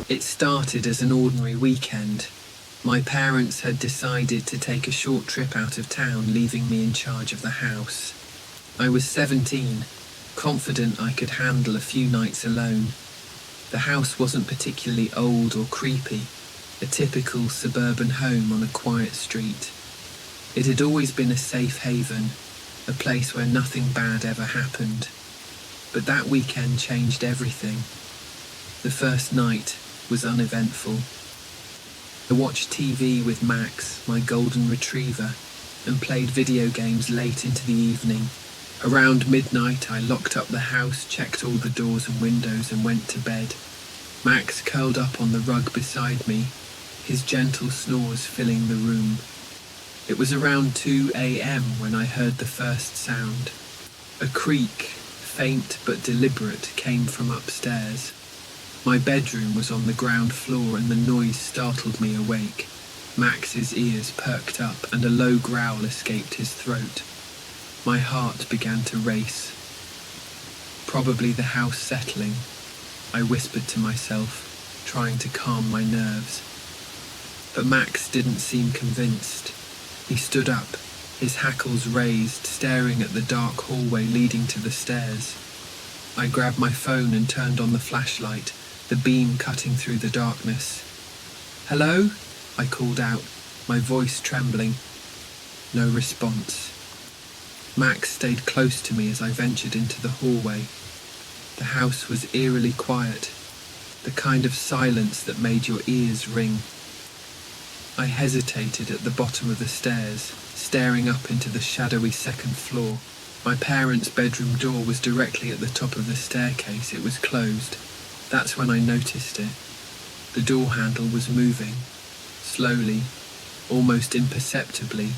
It started as an ordinary weekend. My parents had decided to take a short trip out of town, leaving me in charge of the house. I was 17, confident I could handle a few nights alone. The house wasn't particularly old or creepy, a typical suburban home on a quiet street. It had always been a safe haven, a place where nothing bad ever happened. But that weekend changed everything. The first night was uneventful. I watched TV with Max, my golden retriever, and played video games late into the evening. Around midnight, I locked up the house, checked all the doors and windows, and went to bed. Max curled up on the rug beside me, his gentle snores filling the room. It was around 2 a.m. when I heard the first sound. A creak, faint but deliberate, came from upstairs. My bedroom was on the ground floor and the noise startled me awake. Max's ears perked up and a low growl escaped his throat. My heart began to race. Probably the house settling, I whispered to myself, trying to calm my nerves. But Max didn't seem convinced. He stood up, his hackles raised, staring at the dark hallway leading to the stairs. I grabbed my phone and turned on the flashlight, the beam cutting through the darkness. "Hello?" I called out, my voice trembling. No response. Max stayed close to me as I ventured into the hallway. The house was eerily quiet, the kind of silence that made your ears ring. I hesitated at the bottom of the stairs, staring up into the shadowy second floor. My parents' bedroom door was directly at the top of the staircase. It was closed. That's when I noticed it. The door handle was moving, slowly, almost imperceptibly,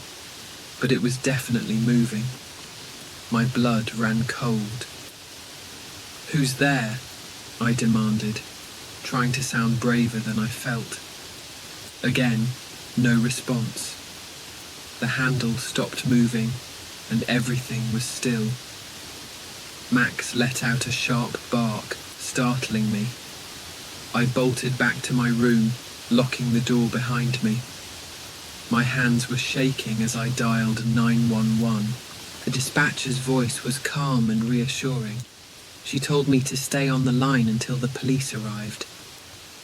but it was definitely moving. My blood ran cold. "Who's there?" I demanded, trying to sound braver than I felt. Again, no response. The handle stopped moving, and everything was still. Max let out a sharp bark, startling me. I bolted back to my room, locking the door behind me. My hands were shaking as I dialed 911. The dispatcher's voice was calm and reassuring. She told me to stay on the line until the police arrived.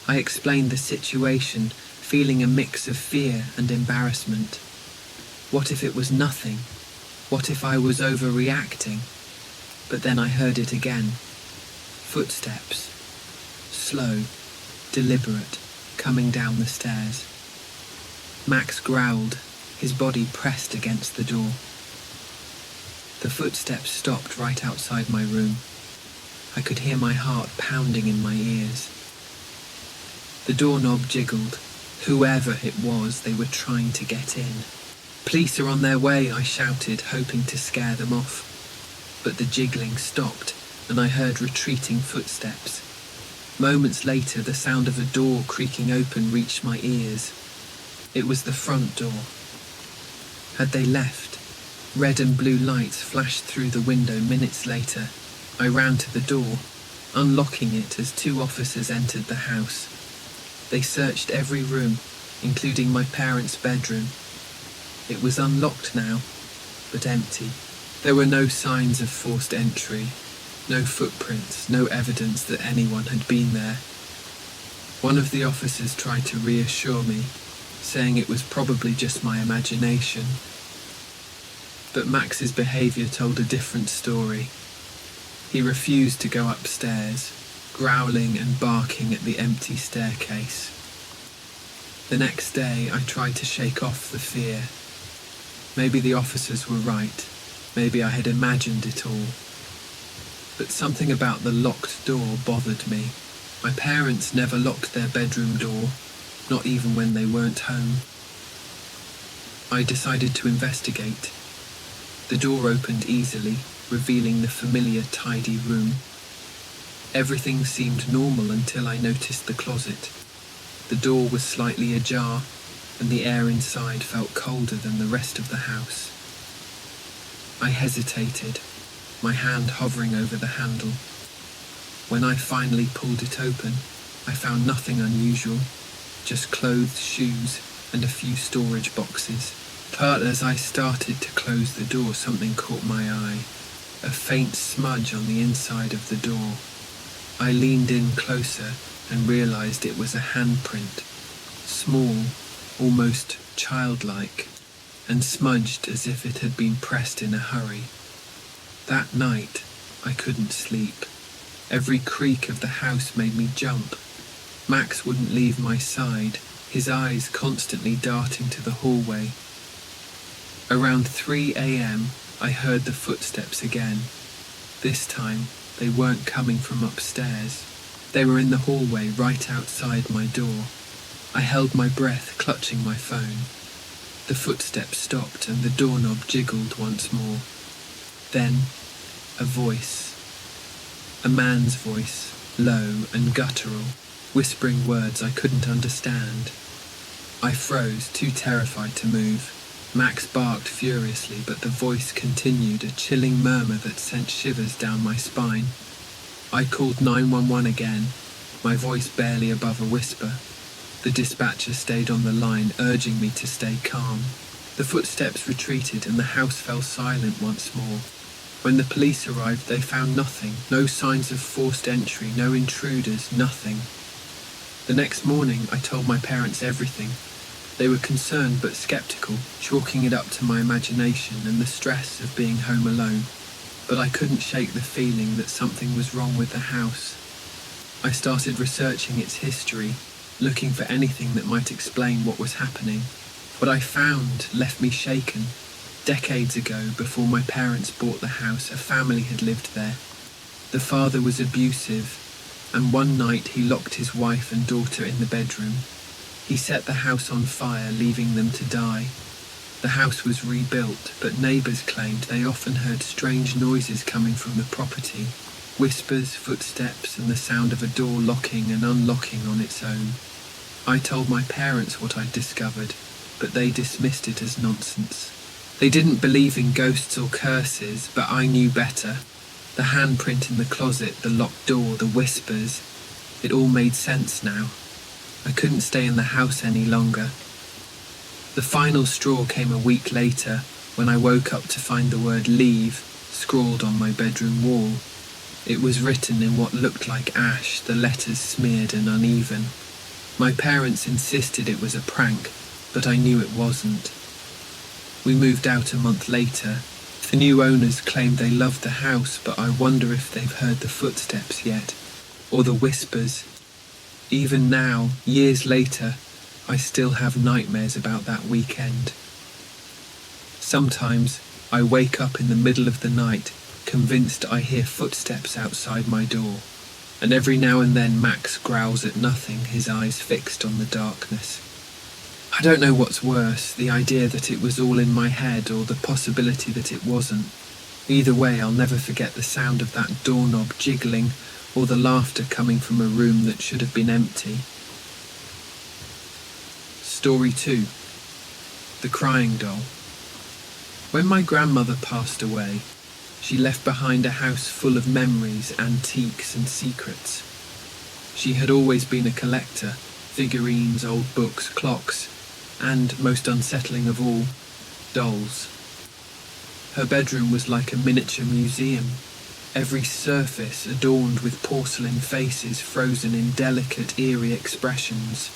I explained the situation, feeling a mix of fear and embarrassment. What if it was nothing? What if I was overreacting? But then I heard it again. Footsteps. Slow, deliberate, coming down the stairs. Max growled, his body pressed against the door. The footsteps stopped right outside my room. I could hear my heart pounding in my ears. The doorknob jiggled. Whoever it was, they were trying to get in. "Police are on their way," I shouted, hoping to scare them off. But the jiggling stopped, and I heard retreating footsteps. Moments later, the sound of a door creaking open reached my ears. It was the front door. Had they left? Red and blue lights flashed through the window minutes later. I ran to the door, unlocking it as 2 officers entered the house. They searched every room, including my parents' bedroom. It was unlocked now, but empty. There were no signs of forced entry, no footprints, no evidence that anyone had been there. One of the officers tried to reassure me, saying it was probably just my imagination. But Max's behavior told a different story. He refused to go upstairs, growling and barking at the empty staircase. The next day, I tried to shake off the fear. Maybe the officers were right. Maybe I had imagined it all. But something about the locked door bothered me. My parents never locked their bedroom door, not even when they weren't home. I decided to investigate. The door opened easily, revealing the familiar tidy room. Everything seemed normal until I noticed the closet. The door was slightly ajar, and the air inside felt colder than the rest of the house. I hesitated, my hand hovering over the handle. When I finally pulled it open, I found nothing unusual, just clothes, shoes, and a few storage boxes. But as I started to close the door, something caught my eye. A faint smudge on the inside of the door. I leaned in closer and realized it was a handprint, small, almost childlike, and smudged as if it had been pressed in a hurry. That night, I couldn't sleep. Every creak of the house made me jump. Max wouldn't leave my side, his eyes constantly darting to the hallway. Around 3 a.m., I heard the footsteps again. This time, they weren't coming from upstairs. They were in the hallway right outside my door. I held my breath, clutching my phone. The footsteps stopped and the doorknob jiggled once more. Then, a voice. A man's voice, low and guttural, whispering words I couldn't understand. I froze, too terrified to move. Max barked furiously, but the voice continued, a chilling murmur that sent shivers down my spine. I called 911 again, my voice barely above a whisper. The dispatcher stayed on the line, urging me to stay calm. The footsteps retreated and the house fell silent once more. When the police arrived, they found nothing, no signs of forced entry, no intruders, nothing. The next morning, I told my parents everything. They were concerned but skeptical, chalking it up to my imagination and the stress of being home alone. But I couldn't shake the feeling that something was wrong with the house. I started researching its history, looking for anything that might explain what was happening. What I found left me shaken. Decades ago, before my parents bought the house, a family had lived there. The father was abusive, and one night he locked his wife and daughter in the bedroom. He set the house on fire, leaving them to die. The house was rebuilt, but neighbours claimed they often heard strange noises coming from the property. Whispers, footsteps, and the sound of a door locking and unlocking on its own. I told my parents what I'd discovered, but they dismissed it as nonsense. They didn't believe in ghosts or curses, but I knew better. The handprint in the closet, the locked door, the whispers. It all made sense now. I couldn't stay in the house any longer. The final straw came a week later, when I woke up to find the word leave scrawled on my bedroom wall. It was written in what looked like ash, the letters smeared and uneven. My parents insisted it was a prank, but I knew it wasn't. We moved out a month later. The new owners claimed they loved the house, but I wonder if they've heard the footsteps yet, or the whispers. Even now, years later, I still have nightmares about that weekend. Sometimes I wake up in the middle of the night, convinced I hear footsteps outside my door, and every now and then Max growls at nothing, his eyes fixed on the darkness. I don't know what's worse, the idea that it was all in my head or the possibility that it wasn't. Either way, I'll never forget the sound of that doorknob jiggling or the laughter coming from a room that should have been empty. Story 2. The Crying Doll. When my grandmother passed away, she left behind a house full of memories, antiques and secrets. She had always been a collector, figurines, old books, clocks, and, most unsettling of all, dolls. Her bedroom was like a miniature museum, every surface adorned with porcelain faces frozen in delicate, eerie expressions.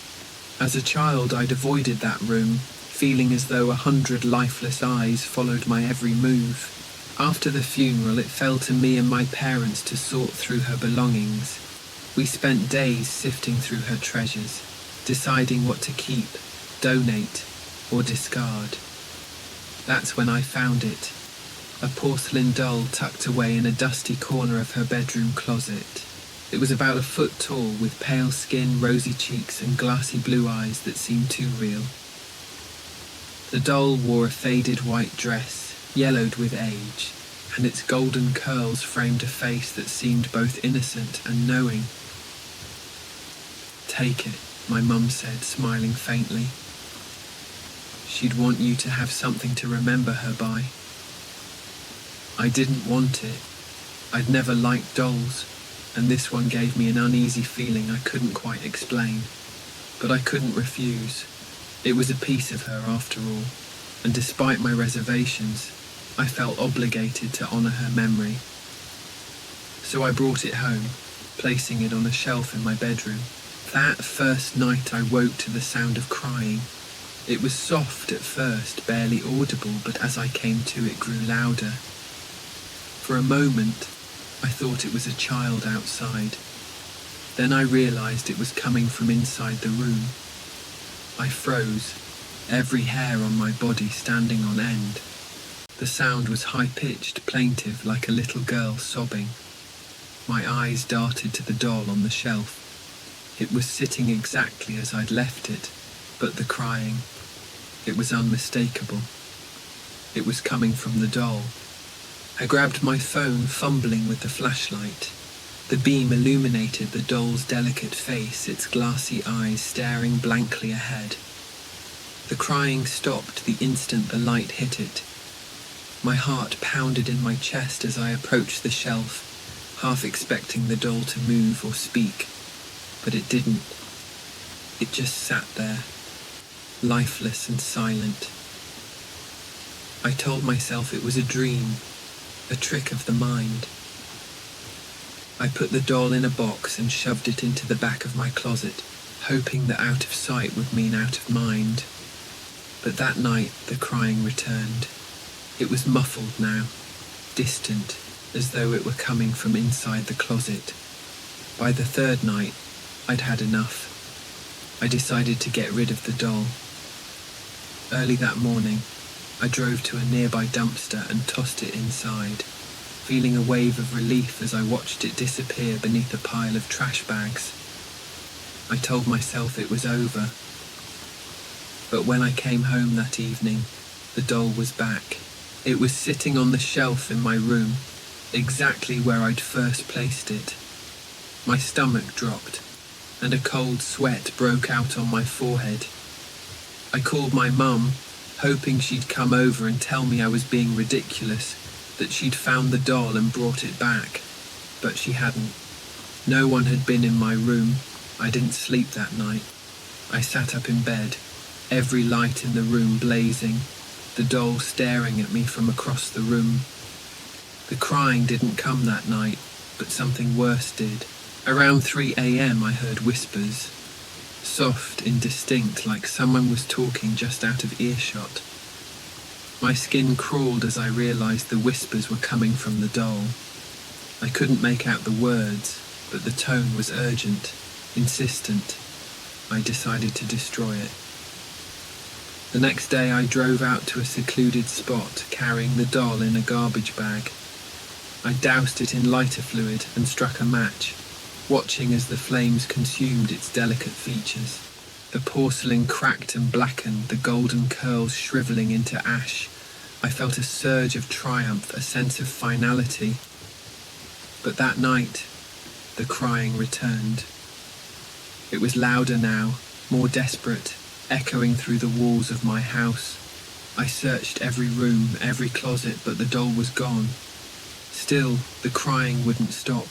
As a child, I'd avoided that room, feeling as though 100 lifeless eyes followed my every move. After the funeral, it fell to me and my parents to sort through her belongings. We spent days sifting through her treasures, deciding what to keep, donate, or discard. That's when I found it, a porcelain doll tucked away in a dusty corner of her bedroom closet. It was about a foot tall, with pale skin, rosy cheeks, and glassy blue eyes that seemed too real. The doll wore a faded white dress, yellowed with age, and its golden curls framed a face that seemed both innocent and knowing. "Take it," my mum said, smiling faintly. "She'd want you to have something to remember her by." I didn't want it. I'd never liked dolls, and this one gave me an uneasy feeling I couldn't quite explain. But I couldn't refuse. It was a piece of her after all, and despite my reservations, I felt obligated to honour her memory. So I brought it home, placing it on a shelf in my bedroom. That first night I woke to the sound of crying. It was soft at first, barely audible, but as I came to it grew louder. For a moment, I thought it was a child outside. Then I realised it was coming from inside the room. I froze, every hair on my body standing on end. The sound was high-pitched, plaintive, like a little girl sobbing. My eyes darted to the doll on the shelf. It was sitting exactly as I'd left it, but the crying, it was unmistakable. It was coming from the doll. I grabbed my phone, fumbling with the flashlight. The beam illuminated the doll's delicate face, its glassy eyes staring blankly ahead. The crying stopped the instant the light hit it. My heart pounded in my chest as I approached the shelf, half expecting the doll to move or speak. But it didn't. It just sat there, lifeless and silent. I told myself it was a dream, a trick of the mind. I put the doll in a box and shoved it into the back of my closet, hoping that out of sight would mean out of mind. But that night the crying returned. It was muffled now, distant, as though it were coming from inside the closet. By the third night, I'd had enough. I decided to get rid of the doll. Early that morning, I drove to a nearby dumpster and tossed it inside, feeling a wave of relief as I watched it disappear beneath a pile of trash bags. I told myself it was over. But when I came home that evening, the doll was back. It was sitting on the shelf in my room, exactly where I'd first placed it. My stomach dropped, and a cold sweat broke out on my forehead. I called my mum, hoping she'd come over and tell me I was being ridiculous, that she'd found the doll and brought it back. But she hadn't. No one had been in my room. I didn't sleep that night. I sat up in bed, every light in the room blazing, the doll staring at me from across the room. The crying didn't come that night, but something worse did. Around 3 a.m. I heard whispers, soft, indistinct, like someone was talking just out of earshot. My skin crawled as I realised the whispers were coming from the doll. I couldn't make out the words, but the tone was urgent, insistent. I decided to destroy it. The next day I drove out to a secluded spot, carrying the doll in a garbage bag. I doused it in lighter fluid and struck a match, watching as the flames consumed its delicate features. The porcelain cracked and blackened, the golden curls shrivelling into ash. I felt a surge of triumph, a sense of finality. But that night, the crying returned. It was louder now, more desperate, echoing through the walls of my house. I searched every room, every closet, but the doll was gone. Still, the crying wouldn't stop.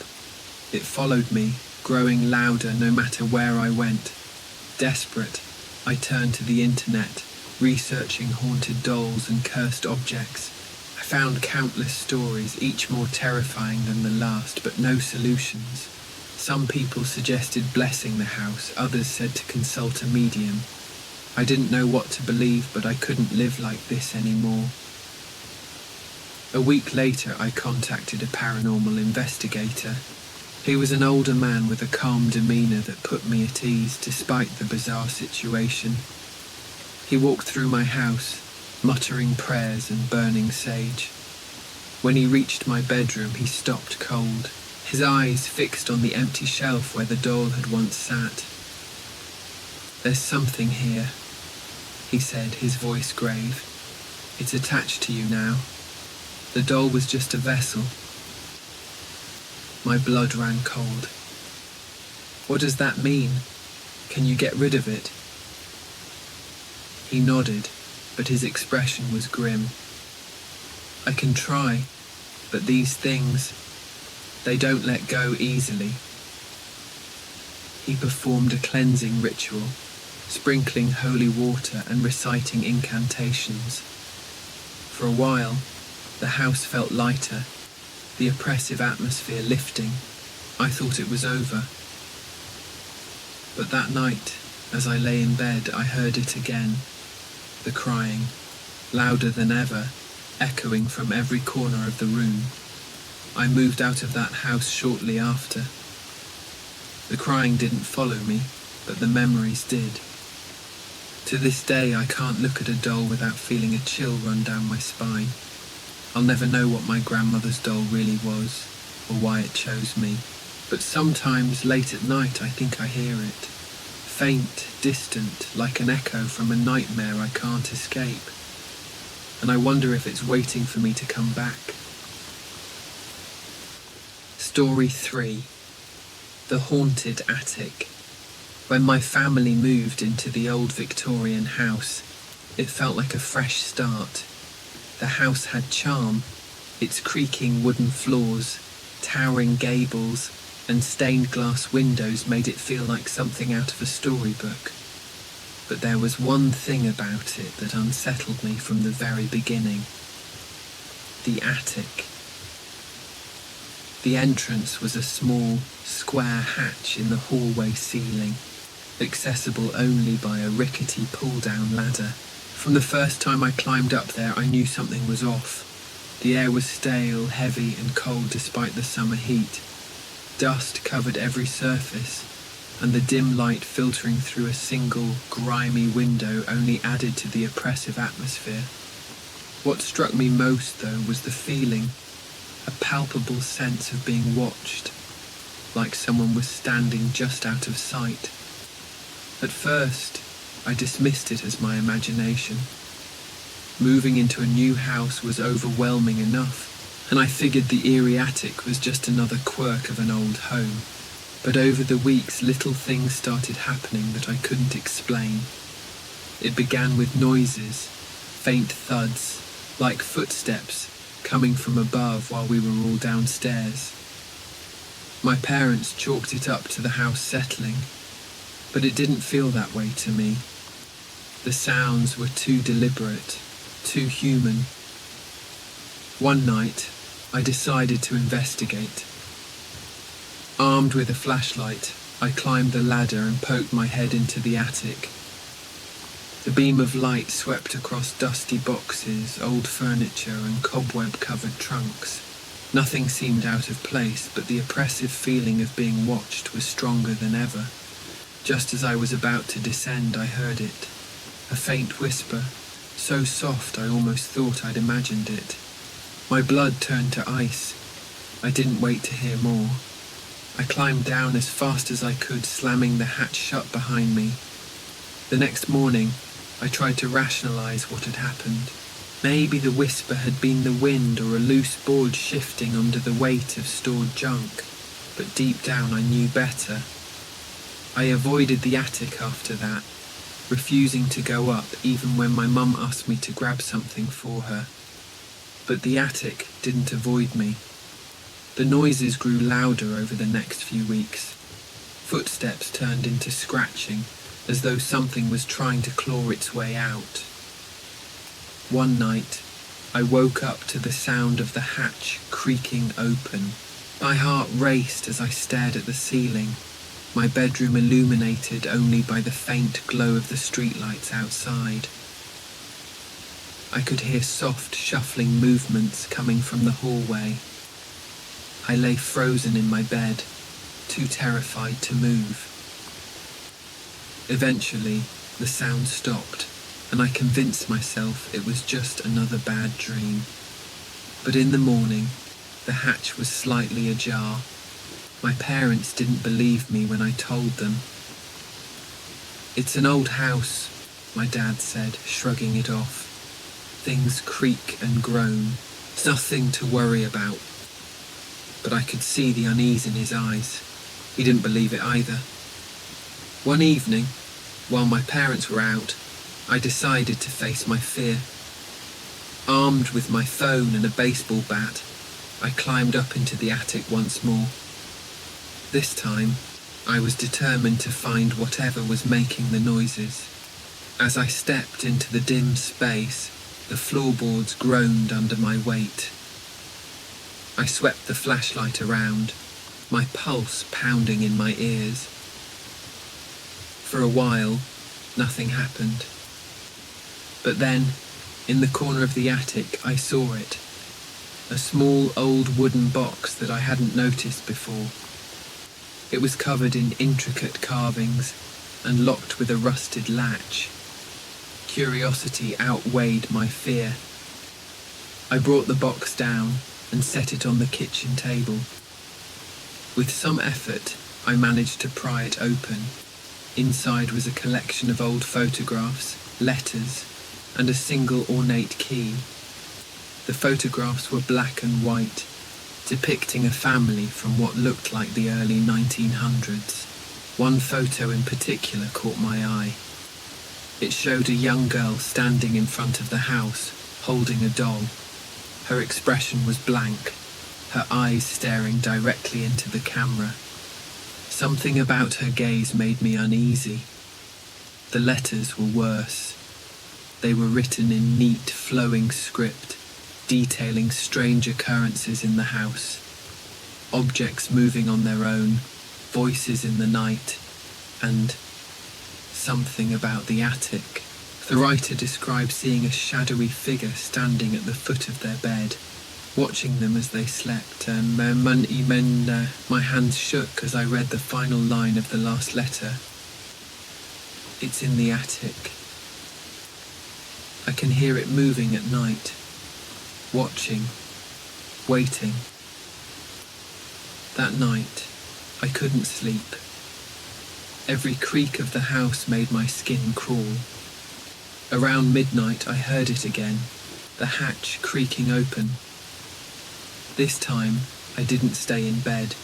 It followed me, growing louder no matter where I went. Desperate, I turned to the internet, researching haunted dolls and cursed objects. I found countless stories, each more terrifying than the last, but no solutions. Some people suggested blessing the house, others said to consult a medium. I didn't know what to believe, but I couldn't live like this anymore. A week later, I contacted a paranormal investigator. He was an older man with a calm demeanour that put me at ease despite the bizarre situation. He walked through my house, muttering prayers and burning sage. When he reached my bedroom, he stopped cold, his eyes fixed on the empty shelf where the doll had once sat. "There's something here," he said, his voice grave. "It's attached to you now. The doll was just a vessel." My blood ran cold. "What does that mean? Can you get rid of it?" He nodded, but his expression was grim. "I can try, but these things, They don't let go easily. He performed a cleansing ritual, sprinkling holy water and reciting incantations. For a while, the house felt lighter, the oppressive atmosphere lifting. I thought it was over. But that night, as I lay in bed, I heard it again, the crying, louder than ever, echoing from every corner of the room. I moved out of that house shortly after. The crying didn't follow me, but the memories did. To this day, I can't look at a doll without feeling a chill run down my spine. I'll never know what my grandmother's doll really was, or why it chose me. But sometimes, late at night, I think I hear it. Faint, distant, like an echo from a nightmare I can't escape. And I wonder if it's waiting for me to come back. Story 3. The Haunted Attic. When my family moved into the old Victorian house, it felt like a fresh start. The house had charm. Its creaking wooden floors, towering gables, and stained glass windows made it feel like something out of a storybook. But there was one thing about it that unsettled me from the very beginning. The attic. The entrance was a small, square hatch in the hallway ceiling, accessible only by a rickety pull-down ladder. From the first time I climbed up there, I knew something was off. The air was stale, heavy, and cold despite the summer heat. Dust covered every surface, and the dim light filtering through a single, grimy window only added to the oppressive atmosphere. What struck me most, though, was the feeling, a palpable sense of being watched, like someone was standing just out of sight. At first, I dismissed it as my imagination. Moving into a new house was overwhelming enough, and I figured the eerie attic was just another quirk of an old home. But over the weeks, little things started happening that I couldn't explain. It began with noises, faint thuds, like footsteps coming from above while we were all downstairs. My parents chalked it up to the house settling, but it didn't feel that way to me. The sounds were too deliberate, too human. One night, I decided to investigate. Armed with a flashlight, I climbed the ladder and poked my head into the attic. The beam of light swept across dusty boxes, old furniture, and cobweb-covered trunks. Nothing seemed out of place, but the oppressive feeling of being watched was stronger than ever. Just as I was about to descend, I heard it. A faint whisper, so soft I almost thought I'd imagined it. My blood turned to ice. I didn't wait to hear more. I climbed down as fast as I could, slamming the hatch shut behind me. The next morning, I tried to rationalize what had happened. Maybe the whisper had been the wind or a loose board shifting under the weight of stored junk, but deep down I knew better. I avoided the attic after that, refusing to go up even when my mum asked me to grab something for her. But the attic didn't avoid me. The noises grew louder over the next few weeks. Footsteps turned into scratching, as though something was trying to claw its way out. One night, I woke up to the sound of the hatch creaking open. My heart raced as I stared at the ceiling, my bedroom illuminated only by the faint glow of the streetlights outside. I could hear soft, shuffling movements coming from the hallway. I lay frozen in my bed, too terrified to move. Eventually, the sound stopped, and I convinced myself it was just another bad dream. But in the morning, the hatch was slightly ajar. My parents didn't believe me when I told them. "It's an old house," my dad said, shrugging it off. "Things creak and groan. It's nothing to worry about." But I could see the unease in his eyes. He didn't believe it either. One evening, while my parents were out, I decided to face my fear. Armed with my phone and a baseball bat, I climbed up into the attic once more. This time, I was determined to find whatever was making the noises. As I stepped into the dim space, the floorboards groaned under my weight. I swept the flashlight around, my pulse pounding in my ears. For a while, nothing happened. But then, in the corner of the attic, I saw it. A small old wooden box that I hadn't noticed before. It was covered in intricate carvings and locked with a rusted latch. Curiosity outweighed my fear. I brought the box down and set it on the kitchen table. With some effort, I managed to pry it open. Inside was a collection of old photographs, letters, and a single ornate key. The photographs were black and white, depicting a family from what looked like the early 1900s. One photo in particular caught my eye. It showed a young girl standing in front of the house, holding a doll. Her expression was blank, her eyes staring directly into the camera. Something about her gaze made me uneasy. The letters were worse. They were written in neat, flowing script, detailing strange occurrences in the house. Objects moving on their own, voices in the night, and something about the attic. The writer described seeing a shadowy figure standing at the foot of their bed, watching them as they slept. My hands shook as I read the final line of the last letter. It's in the attic. I can hear it moving at night, watching, waiting. That night, I couldn't sleep. Every creak of the house made my skin crawl. Around midnight, I heard it again, the hatch creaking open. This time, I didn't stay in bed.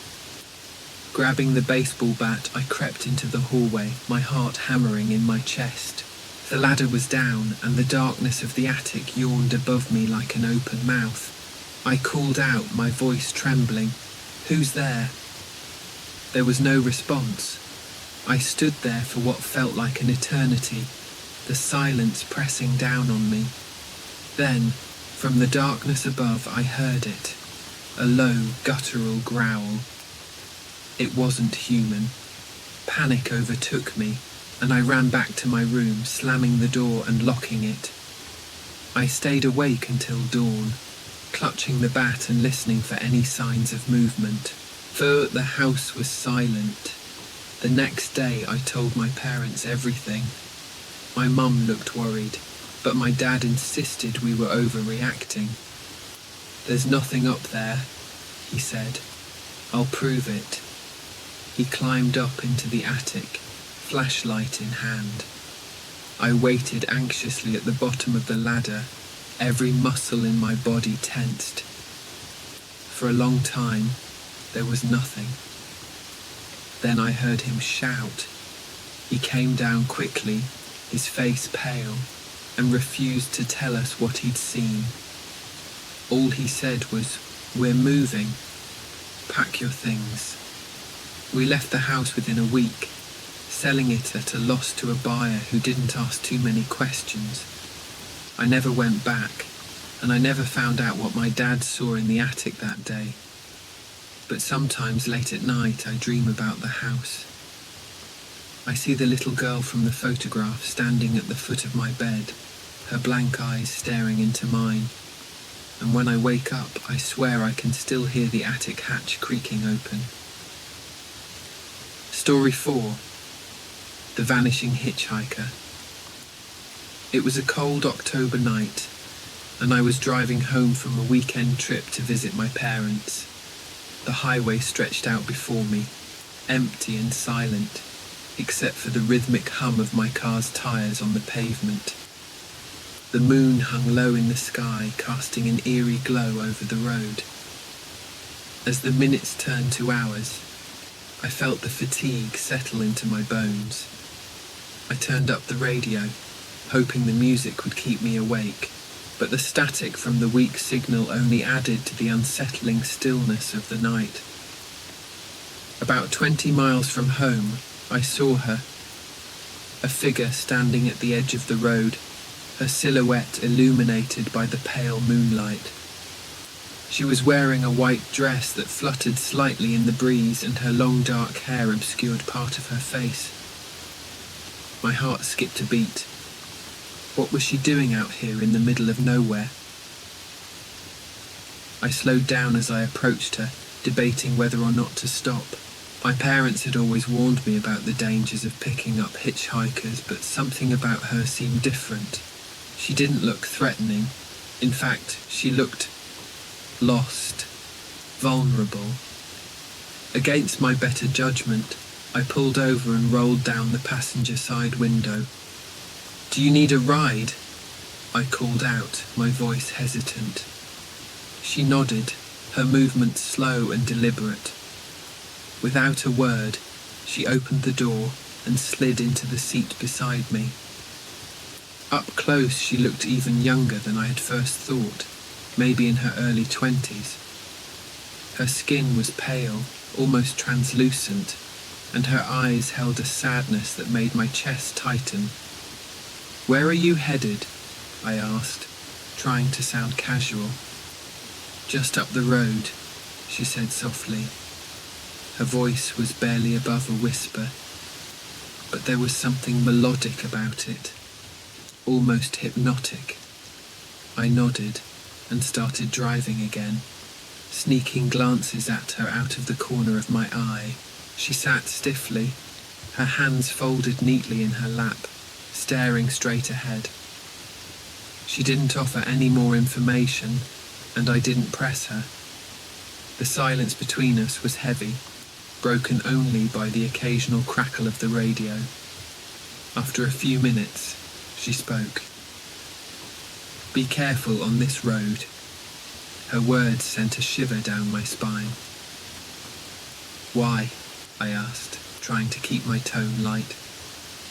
Grabbing the baseball bat, I crept into the hallway, my heart hammering in my chest. The ladder was down, and the darkness of the attic yawned above me like an open mouth. I called out, my voice trembling, "Who's there?" There was no response. I stood there for what felt like an eternity, the silence pressing down on me. Then, from the darkness above, I heard it, a low, guttural growl. It wasn't human. Panic overtook me, and I ran back to my room, slamming the door and locking it. I stayed awake until dawn, clutching the bat and listening for any signs of movement. Though the house was silent, the next day I told my parents everything. My mum looked worried, but my dad insisted we were overreacting. "There's nothing up there," he said. "I'll prove it." He climbed up into the attic, flashlight in hand. I waited anxiously at the bottom of the ladder, every muscle in my body tensed. For a long time, there was nothing. Then I heard him shout. He came down quickly, his face pale, and refused to tell us what he'd seen. All he said was, "We're moving. Pack your things." We left the house within a week, selling it at a loss to a buyer who didn't ask too many questions. I never went back, and I never found out what my dad saw in the attic that day. But sometimes late at night I dream about the house. I see the little girl from the photograph standing at the foot of my bed, her blank eyes staring into mine. And when I wake up, I swear I can still hear the attic hatch creaking open. Story 4. The Vanishing Hitchhiker. It was a cold October night, and I was driving home from a weekend trip to visit my parents. The highway stretched out before me, empty and silent, except for the rhythmic hum of my car's tyres on the pavement. The moon hung low in the sky, casting an eerie glow over the road. As the minutes turned to hours, I felt the fatigue settle into my bones. I turned up the radio, hoping the music would keep me awake, but the static from the weak signal only added to the unsettling stillness of the night. About 20 miles from home, I saw her, a figure standing at the edge of the road, her silhouette illuminated by the pale moonlight. She was wearing a white dress that fluttered slightly in the breeze, and her long dark hair obscured part of her face. My heart skipped a beat. What was she doing out here in the middle of nowhere? I slowed down as I approached her, debating whether or not to stop. My parents had always warned me about the dangers of picking up hitchhikers, but something about her seemed different. She didn't look threatening. In fact, she looked lost, vulnerable. Against my better judgment, I pulled over and rolled down the passenger side window. "Do you need a ride?" I called out, my voice hesitant. She nodded, her movements slow and deliberate. Without a word, she opened the door and slid into the seat beside me. Up close, she looked even younger than I had first thought, maybe in her early 20s. Her skin was pale, almost translucent, and her eyes held a sadness that made my chest tighten. "Where are you headed?" I asked, trying to sound casual. "Just up the road," she said softly. Her voice was barely above a whisper, but there was something melodic about it, almost hypnotic. I nodded and started driving again, sneaking glances at her out of the corner of my eye. She sat stiffly, her hands folded neatly in her lap, staring straight ahead. She didn't offer any more information, and I didn't press her. The silence between us was heavy, broken only by the occasional crackle of the radio. After a few minutes, she spoke. "Be careful on this road." Her words sent a shiver down my spine. "Why?" I asked, trying to keep my tone light.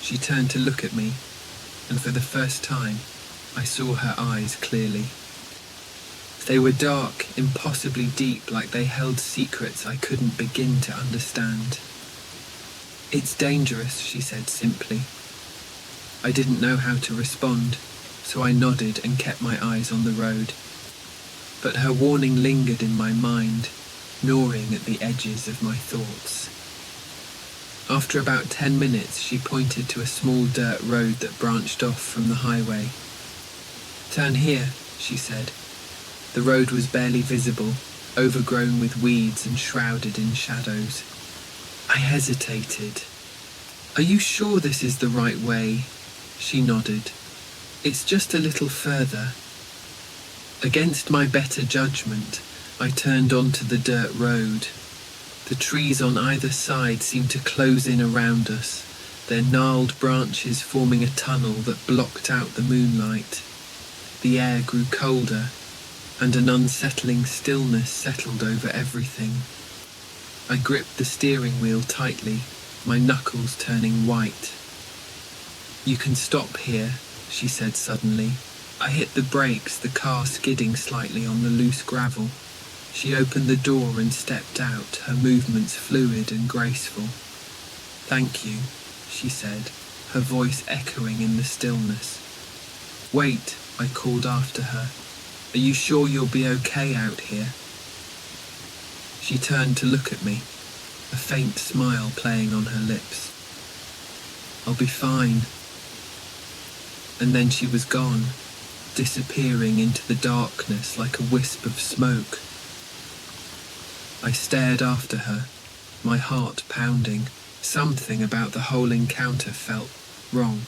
She turned to look at me, and for the first time, I saw her eyes clearly. They were dark, impossibly deep, like they held secrets I couldn't begin to understand. "It's dangerous," she said simply. I didn't know how to respond, so I nodded and kept my eyes on the road. But her warning lingered in my mind, gnawing at the edges of my thoughts. After about 10 minutes, she pointed to a small dirt road that branched off from the highway. "Turn here," she said. The road was barely visible, overgrown with weeds and shrouded in shadows. I hesitated. "Are you sure this is the right way?" She nodded. "It's just a little further." Against my better judgment, I turned onto the dirt road. The trees on either side seemed to close in around us, their gnarled branches forming a tunnel that blocked out the moonlight. The air grew colder, and an unsettling stillness settled over everything. I gripped the steering wheel tightly, my knuckles turning white. "You can stop here," she said suddenly. I hit the brakes, the car skidding slightly on the loose gravel. She opened the door and stepped out, her movements fluid and graceful. "Thank you," she said, her voice echoing in the stillness. "Wait," I called after her. "Are you sure you'll be okay out here?" She turned to look at me, a faint smile playing on her lips. "I'll be fine." And then she was gone, disappearing into the darkness like a wisp of smoke. I stared after her, my heart pounding. Something about the whole encounter felt wrong.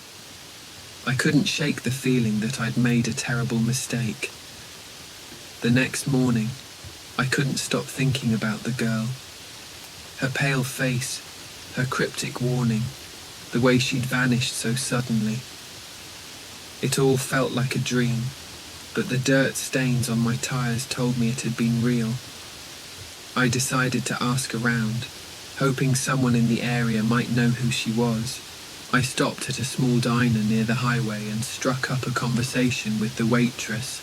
I couldn't shake the feeling that I'd made a terrible mistake. The next morning, I couldn't stop thinking about the girl. Her pale face, her cryptic warning, the way she'd vanished so suddenly. It all felt like a dream, but the dirt stains on my tires told me it had been real. I decided to ask around, hoping someone in the area might know who she was. I stopped at a small diner near the highway and struck up a conversation with the waitress,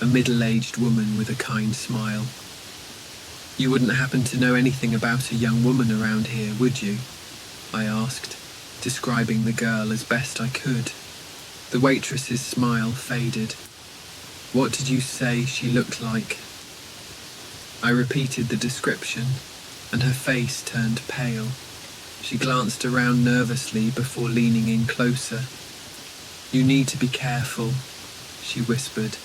a middle-aged woman with a kind smile. "You wouldn't happen to know anything about a young woman around here, would you?" I asked, describing the girl as best I could. The waitress's smile faded. "What did you say she looked like?" I repeated the description, and her face turned pale. She glanced around nervously before leaning in closer. "You need to be careful," she whispered.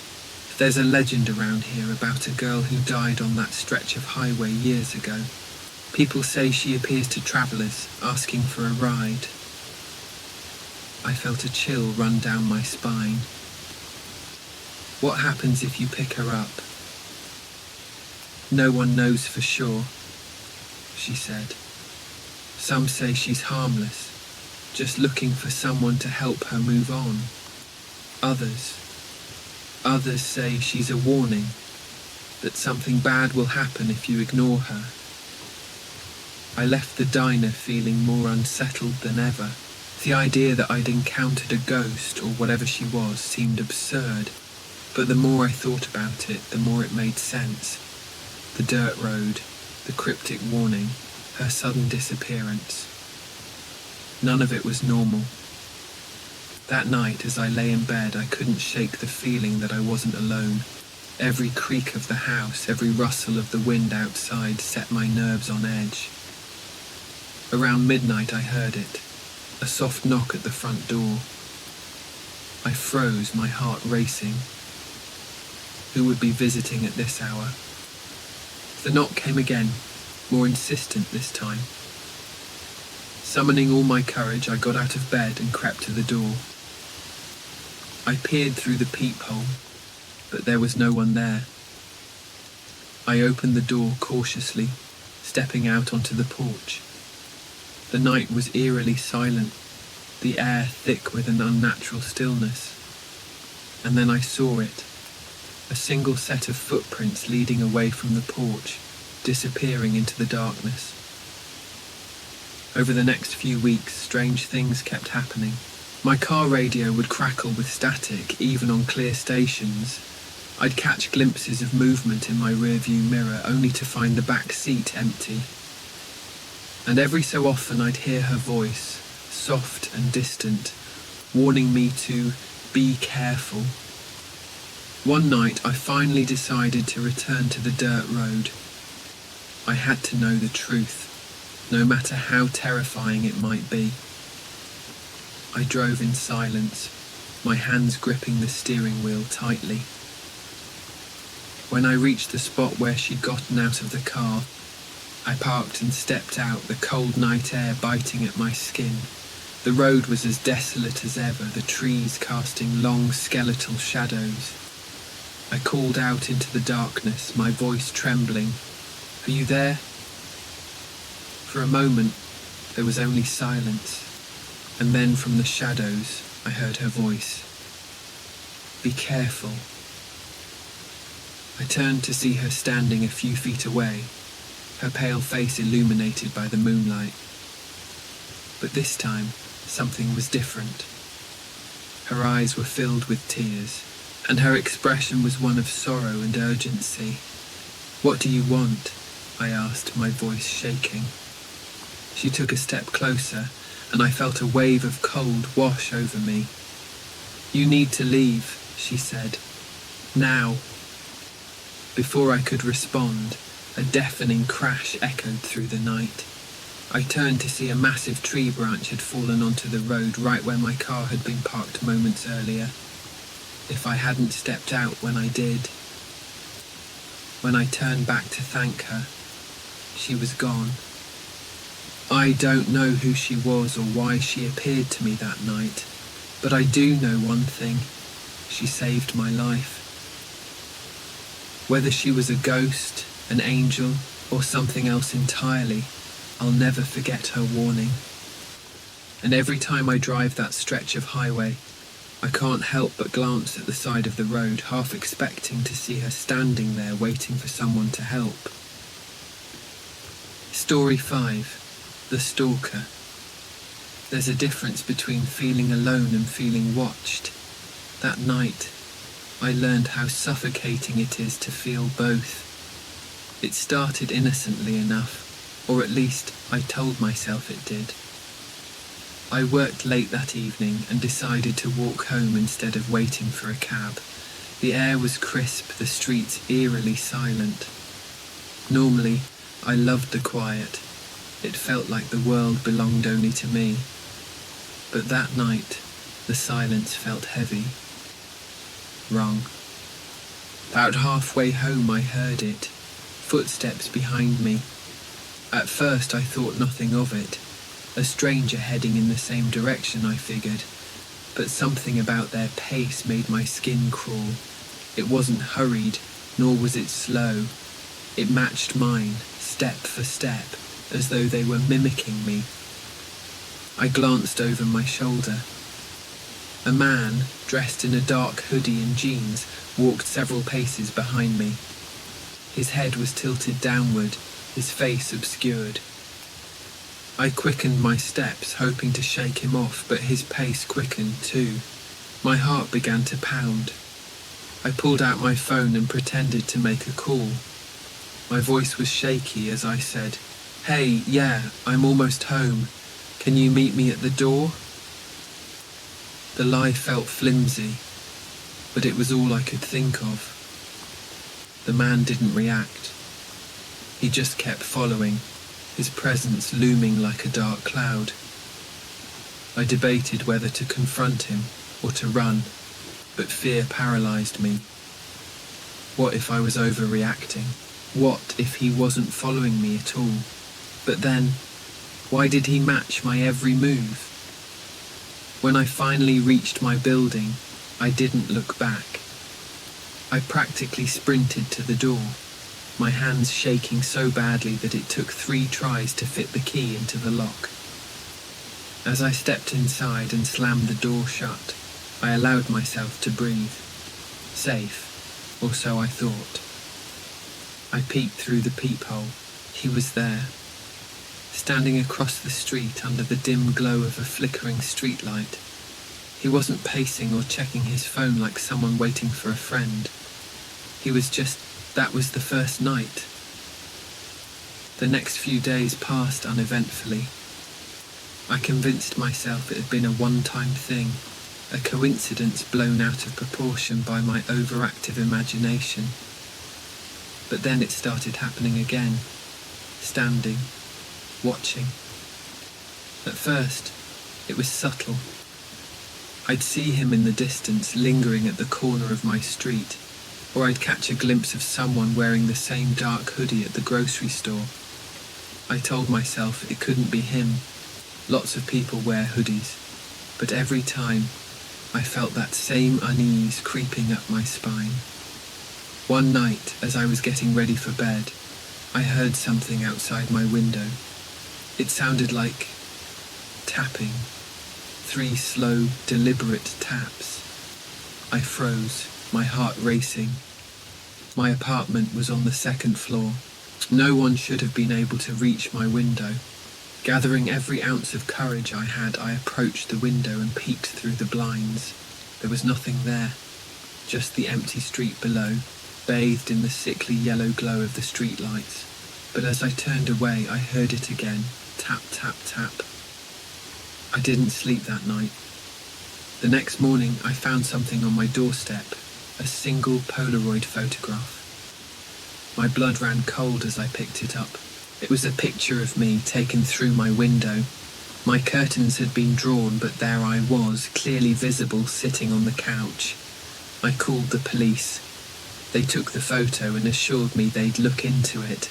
"There's a legend around here about a girl who died on that stretch of highway years ago. People say she appears to travelers asking for a ride." I felt a chill run down my spine. "What happens if you pick her up?" "No one knows for sure," she said. "Some say she's harmless, just looking for someone to help her move on. Others say she's a warning, that something bad will happen if you ignore her." I left the diner feeling more unsettled than ever. The idea that I'd encountered a ghost or whatever she was seemed absurd, but the more I thought about it, the more it made sense. The dirt road, the cryptic warning, her sudden disappearance. None of it was normal. That night, as I lay in bed, I couldn't shake the feeling that I wasn't alone. Every creak of the house, every rustle of the wind outside set my nerves on edge. Around midnight I heard it, a soft knock at the front door. I froze, my heart racing. Who would be visiting at this hour? The knock came again, more insistent this time. Summoning all my courage, I got out of bed and crept to the door. I peered through the peephole, but there was no one there. I opened the door cautiously, stepping out onto the porch. The night was eerily silent, the air thick with an unnatural stillness. And then I saw it, a single set of footprints leading away from the porch, disappearing into the darkness. Over the next few weeks, strange things kept happening. My car radio would crackle with static, even on clear stations. I'd catch glimpses of movement in my rearview mirror, only to find the back seat empty. And every so often I'd hear her voice, soft and distant, warning me to be careful. One night I finally decided to return to the dirt road. I had to know the truth, no matter how terrifying it might be. I drove in silence, my hands gripping the steering wheel tightly. When I reached the spot where she'd gotten out of the car, I parked and stepped out, the cold night air biting at my skin. The road was as desolate as ever, the trees casting long skeletal shadows. I called out into the darkness, my voice trembling. "Are you there?" For a moment, there was only silence, and then from the shadows, I heard her voice. "Be careful." I turned to see her standing a few feet away, her pale face illuminated by the moonlight. But this time, something was different. Her eyes were filled with tears, and her expression was one of sorrow and urgency. "What do you want?" I asked, my voice shaking. She took a step closer, and I felt a wave of cold wash over me. "You need to leave," she said. "Now." Before I could respond, a deafening crash echoed through the night. I turned to see a massive tree branch had fallen onto the road right where my car had been parked moments earlier. If I hadn't stepped out when I did. When I turned back to thank her, she was gone. I don't know who she was or why she appeared to me that night, but I do know one thing: she saved my life. Whether she was a ghost, an angel, or something else entirely, I'll never forget her warning. And every time I drive that stretch of highway, I can't help but glance at the side of the road, half expecting to see her standing there waiting for someone to help. Story 5. The Stalker. There's a difference between feeling alone and feeling watched. That night, I learned how suffocating it is to feel both. It started innocently enough, or at least I told myself it did. I worked late that evening and decided to walk home instead of waiting for a cab. The air was crisp, the streets eerily silent. Normally, I loved the quiet. It felt like the world belonged only to me. But that night, the silence felt heavy. Wrong. About halfway home I heard it. Footsteps behind me. At first I thought nothing of it. A stranger heading in the same direction, I figured. But something about their pace made my skin crawl. It wasn't hurried, nor was it slow. It matched mine, step for step, as though they were mimicking me. I glanced over my shoulder. A man, dressed in a dark hoodie and jeans, walked several paces behind me. His head was tilted downward, his face obscured. I quickened my steps, hoping to shake him off, but his pace quickened too. My heart began to pound. I pulled out my phone and pretended to make a call. My voice was shaky as I said, "Hey, yeah, I'm almost home. Can you meet me at the door?" The lie felt flimsy, but it was all I could think of. The man didn't react. He just kept following, his presence looming like a dark cloud. I debated whether to confront him or to run, but fear paralyzed me. What if I was overreacting? What if he wasn't following me at all? But then, why did he match my every move? When I finally reached my building, I didn't look back. I practically sprinted to the door, my hands shaking so badly that it took 3 tries to fit the key into the lock. As I stepped inside and slammed the door shut, I allowed myself to breathe. Safe, or so I thought. I peeked through the peephole. He was there, standing across the street under the dim glow of a flickering streetlight. He wasn't pacing or checking his phone like someone waiting for a friend. He was just, that was the first night. The next few days passed uneventfully. I convinced myself it had been a one-time thing, a coincidence blown out of proportion by my overactive imagination. But then it started happening again, standing, watching. At first, it was subtle. I'd see him in the distance, lingering at the corner of my street, or I'd catch a glimpse of someone wearing the same dark hoodie at the grocery store. I told myself it couldn't be him. Lots of people wear hoodies, but every time I felt that same unease creeping up my spine. One night, as I was getting ready for bed, I heard something outside my window. It sounded like tapping, 3 slow, deliberate taps. I froze, my heart racing. My apartment was on the 2nd floor. No one should have been able to reach my window. Gathering every ounce of courage I had, I approached the window and peeked through the blinds. There was nothing there, just the empty street below, bathed in the sickly yellow glow of the streetlights. But as I turned away, I heard it again, tap, tap, tap. I didn't sleep that night. The next morning, I found something on my doorstep, a single Polaroid photograph. My blood ran cold as I picked it up. It was a picture of me taken through my window. My curtains had been drawn, but there I was, clearly visible, sitting on the couch. I called the police. They took the photo and assured me they'd look into it,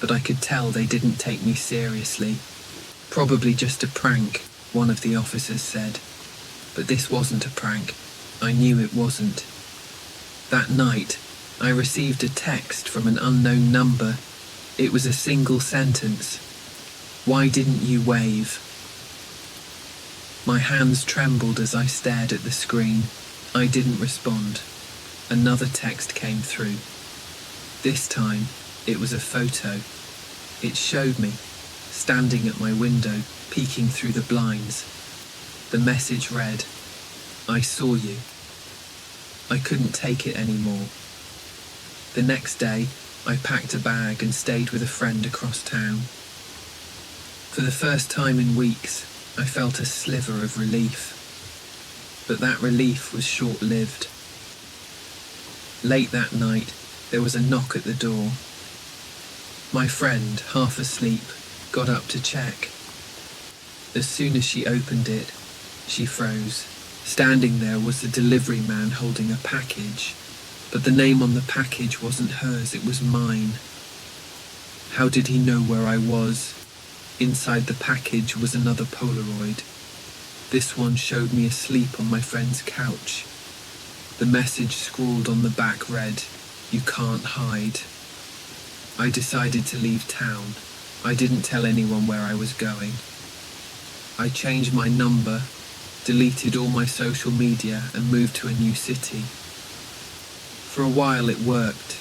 but I could tell they didn't take me seriously. Probably just a prank, one of the officers said. But this wasn't a prank. I knew it wasn't. That night, I received a text from an unknown number. It was a single sentence. "Why didn't you wave?" My hands trembled as I stared at the screen. I didn't respond. Another text came through. This time, it was a photo. It showed me, standing at my window, peeking through the blinds. The message read, "I saw you." I couldn't take it anymore. The next day, I packed a bag and stayed with a friend across town. For the first time in weeks, I felt a sliver of relief. But that relief was short-lived. Late that night, there was a knock at the door. My friend, half asleep, got up to check. As soon as she opened it, she froze. Standing there was the delivery man holding a package, but the name on the package wasn't hers, it was mine. How did he know where I was? Inside the package was another Polaroid. This one showed me asleep on my friend's couch. The message scrawled on the back read, "You can't hide." I decided to leave town. I didn't tell anyone where I was going. I changed my number, deleted all my social media, and moved to a new city. For a while it worked.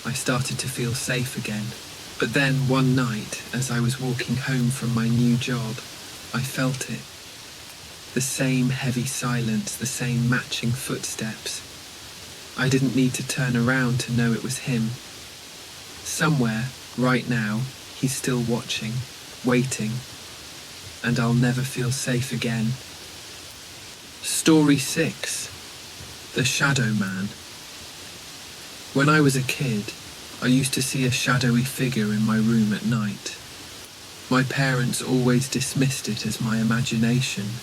I started to feel safe again. But then one night, as I was walking home from my new job, I felt it. The same heavy silence, the same matching footsteps. I didn't need to turn around to know it was him. Somewhere, right now, he's still watching, waiting, and I'll never feel safe again. Story 6. The Shadow Man. When I was a kid, I used to see a shadowy figure in my room at night. My parents always dismissed it as my imagination,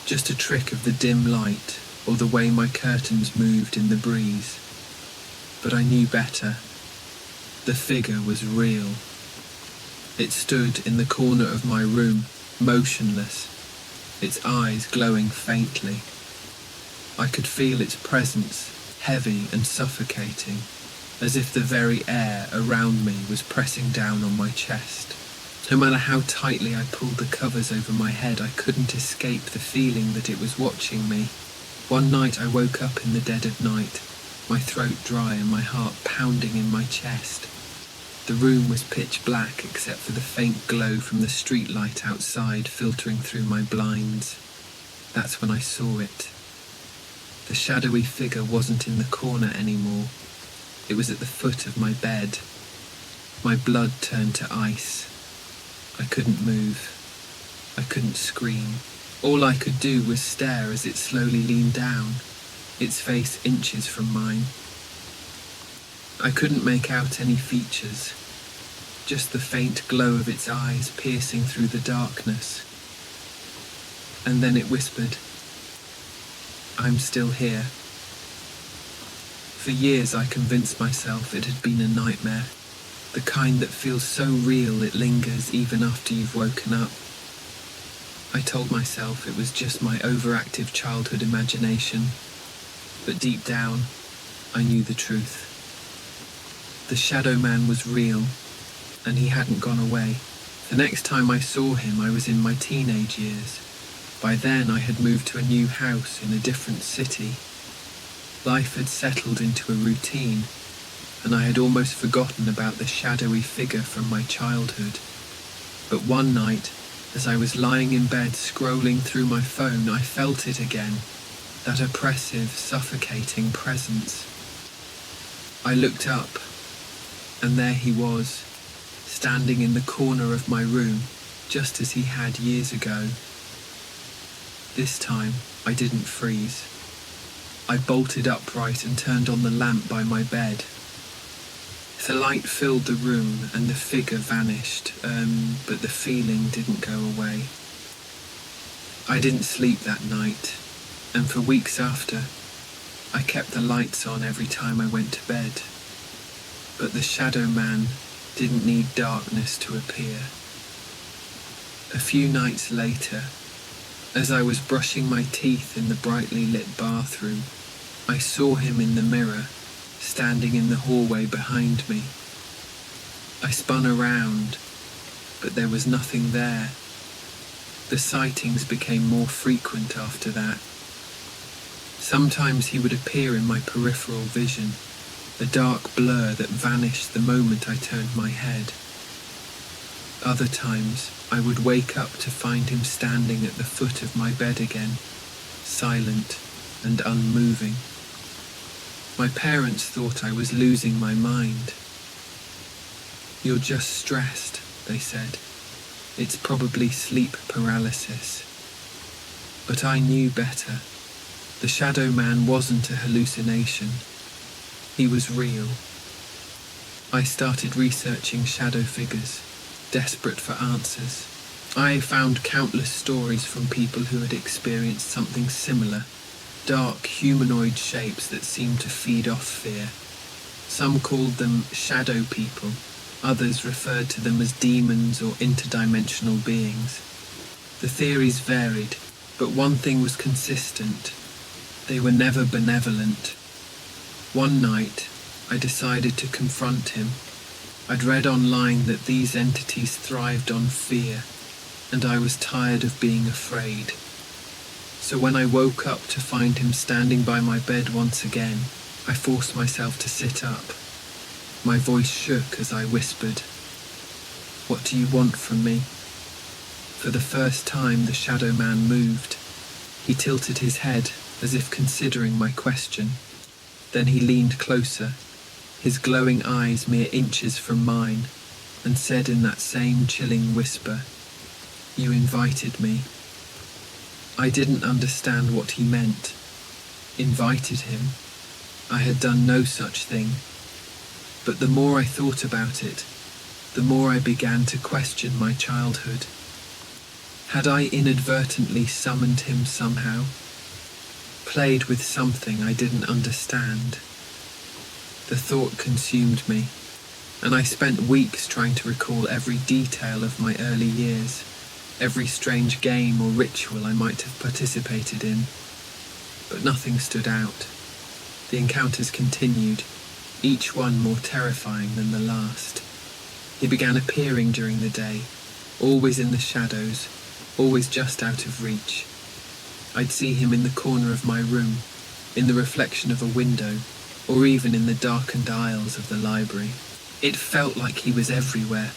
just a trick of the dim light or the way my curtains moved in the breeze. But I knew better. The figure was real. It stood in the corner of my room, motionless, its eyes glowing faintly. I could feel its presence, heavy and suffocating, as if the very air around me was pressing down on my chest. No matter how tightly I pulled the covers over my head, I couldn't escape the feeling that it was watching me. One night I woke up in the dead of night, my throat dry and my heart pounding in my chest. The room was pitch black except for the faint glow from the street light outside filtering through my blinds. That's when I saw it. The shadowy figure wasn't in the corner anymore. It was at the foot of my bed. My blood turned to ice. I couldn't move. I couldn't scream. All I could do was stare as it slowly leaned down, its face inches from mine. I couldn't make out any features, just the faint glow of its eyes piercing through the darkness. And then it whispered, "I'm still here." For years I convinced myself it had been a nightmare, the kind that feels so real it lingers even after you've woken up. I told myself it was just my overactive childhood imagination, but deep down, I knew the truth. The Shadow Man was real, and he hadn't gone away. The next time I saw him, I was in my teenage years. By then I had moved to a new house in a different city. Life had settled into a routine, and I had almost forgotten about the shadowy figure from my childhood. But one night, as I was lying in bed scrolling through my phone, I felt it again, that oppressive, suffocating presence. I looked up, and there he was, standing in the corner of my room, just as he had years ago. This time, I didn't freeze. I bolted upright and turned on the lamp by my bed. The light filled the room and the figure vanished, but the feeling didn't go away. I didn't sleep that night, and for weeks after, I kept the lights on every time I went to bed. But the Shadow Man didn't need darkness to appear. A few nights later, as I was brushing my teeth in the brightly lit bathroom, I saw him in the mirror, standing in the hallway behind me. I spun around, but there was nothing there. The sightings became more frequent after that. Sometimes he would appear in my peripheral vision, a dark blur that vanished the moment I turned my head. Other times, I would wake up to find him standing at the foot of my bed again, silent and unmoving. My parents thought I was losing my mind. "You're just stressed," they said. "It's probably sleep paralysis." But I knew better. The shadow man wasn't a hallucination. He was real. I started researching shadow figures, desperate for answers. I found countless stories from people who had experienced something similar, dark humanoid shapes that seemed to feed off fear. Some called them shadow people, others referred to them as demons or interdimensional beings. The theories varied, but one thing was consistent: they were never benevolent. One night, I decided to confront him. I'd read online that these entities thrived on fear, and I was tired of being afraid. So when I woke up to find him standing by my bed once again, I forced myself to sit up. My voice shook as I whispered, "What do you want from me?" For the first time, the shadow man moved. He tilted his head as if considering my question. Then he leaned closer, his glowing eyes mere inches from mine, and said in that same chilling whisper, "You invited me." I didn't understand what he meant. Invited him? I had done no such thing. But the more I thought about it, the more I began to question my childhood. Had I inadvertently summoned him somehow? Played with something I didn't understand? The thought consumed me, and I spent weeks trying to recall every detail of my early years, every strange game or ritual I might have participated in. But nothing stood out. The encounters continued, each one more terrifying than the last. He began appearing during the day, always in the shadows, always just out of reach. I'd see him in the corner of my room, in the reflection of a window, or even in the darkened aisles of the library. It felt like he was everywhere,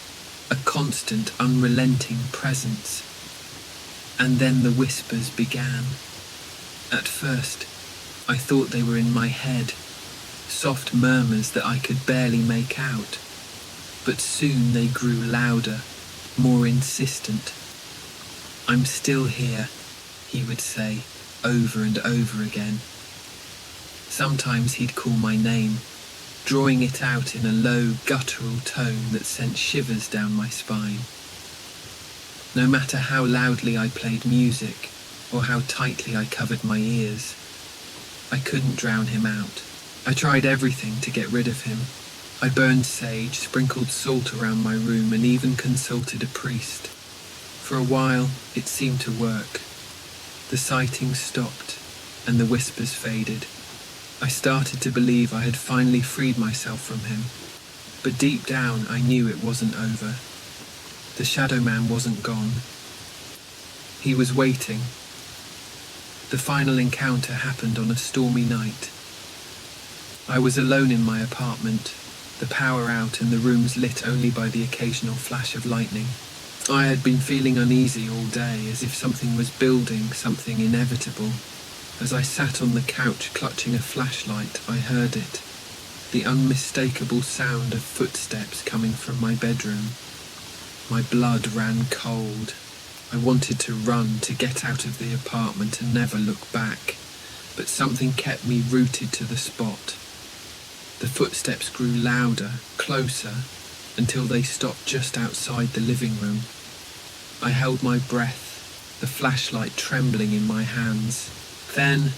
a constant, unrelenting presence. And then the whispers began. At first, I thought they were in my head, soft murmurs that I could barely make out. But soon they grew louder, more insistent. "I'm still here," he would say, over and over again. Sometimes he'd call my name, drawing it out in a low, guttural tone that sent shivers down my spine. No matter how loudly I played music, or how tightly I covered my ears, I couldn't drown him out. I tried everything to get rid of him. I burned sage, sprinkled salt around my room, and even consulted a priest. For a while, it seemed to work. The sightings stopped, and the whispers faded. I started to believe I had finally freed myself from him, but deep down I knew it wasn't over. The shadow man wasn't gone. He was waiting. The final encounter happened on a stormy night. I was alone in my apartment, the power out and the rooms lit only by the occasional flash of lightning. I had been feeling uneasy all day, as if something was building, something inevitable. As I sat on the couch clutching a flashlight, I heard it, the unmistakable sound of footsteps coming from my bedroom. My blood ran cold. I wanted to run, to get out of the apartment and never look back, but something kept me rooted to the spot. The footsteps grew louder, closer, until they stopped just outside the living room. I held my breath, the flashlight trembling in my hands. Then,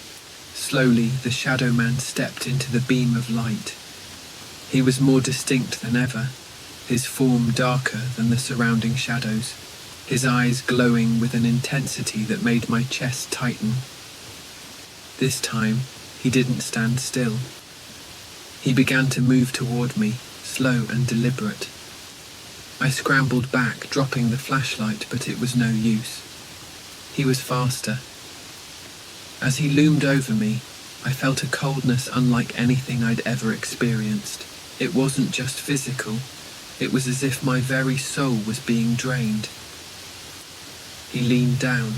slowly, the shadow man stepped into the beam of light. He was more distinct than ever, his form darker than the surrounding shadows, his eyes glowing with an intensity that made my chest tighten. This time, he didn't stand still. He began to move toward me, slow and deliberate. I scrambled back, dropping the flashlight, but it was no use. He was faster. As he loomed over me, I felt a coldness unlike anything I'd ever experienced. It wasn't just physical, It was as if my very soul was being drained. He leaned down,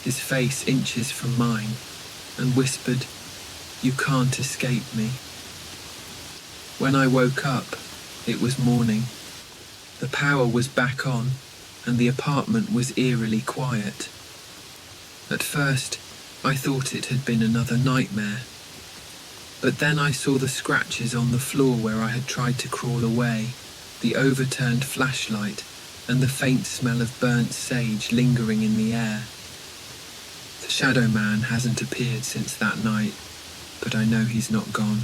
his face inches from mine, and whispered, "You can't escape me." When I woke up, it was morning. The power was back on, and the apartment was eerily quiet. At first, I thought it had been another nightmare. But then I saw the scratches on the floor where I had tried to crawl away, the overturned flashlight, and the faint smell of burnt sage lingering in the air. The shadow man hasn't appeared since that night, but I know he's not gone.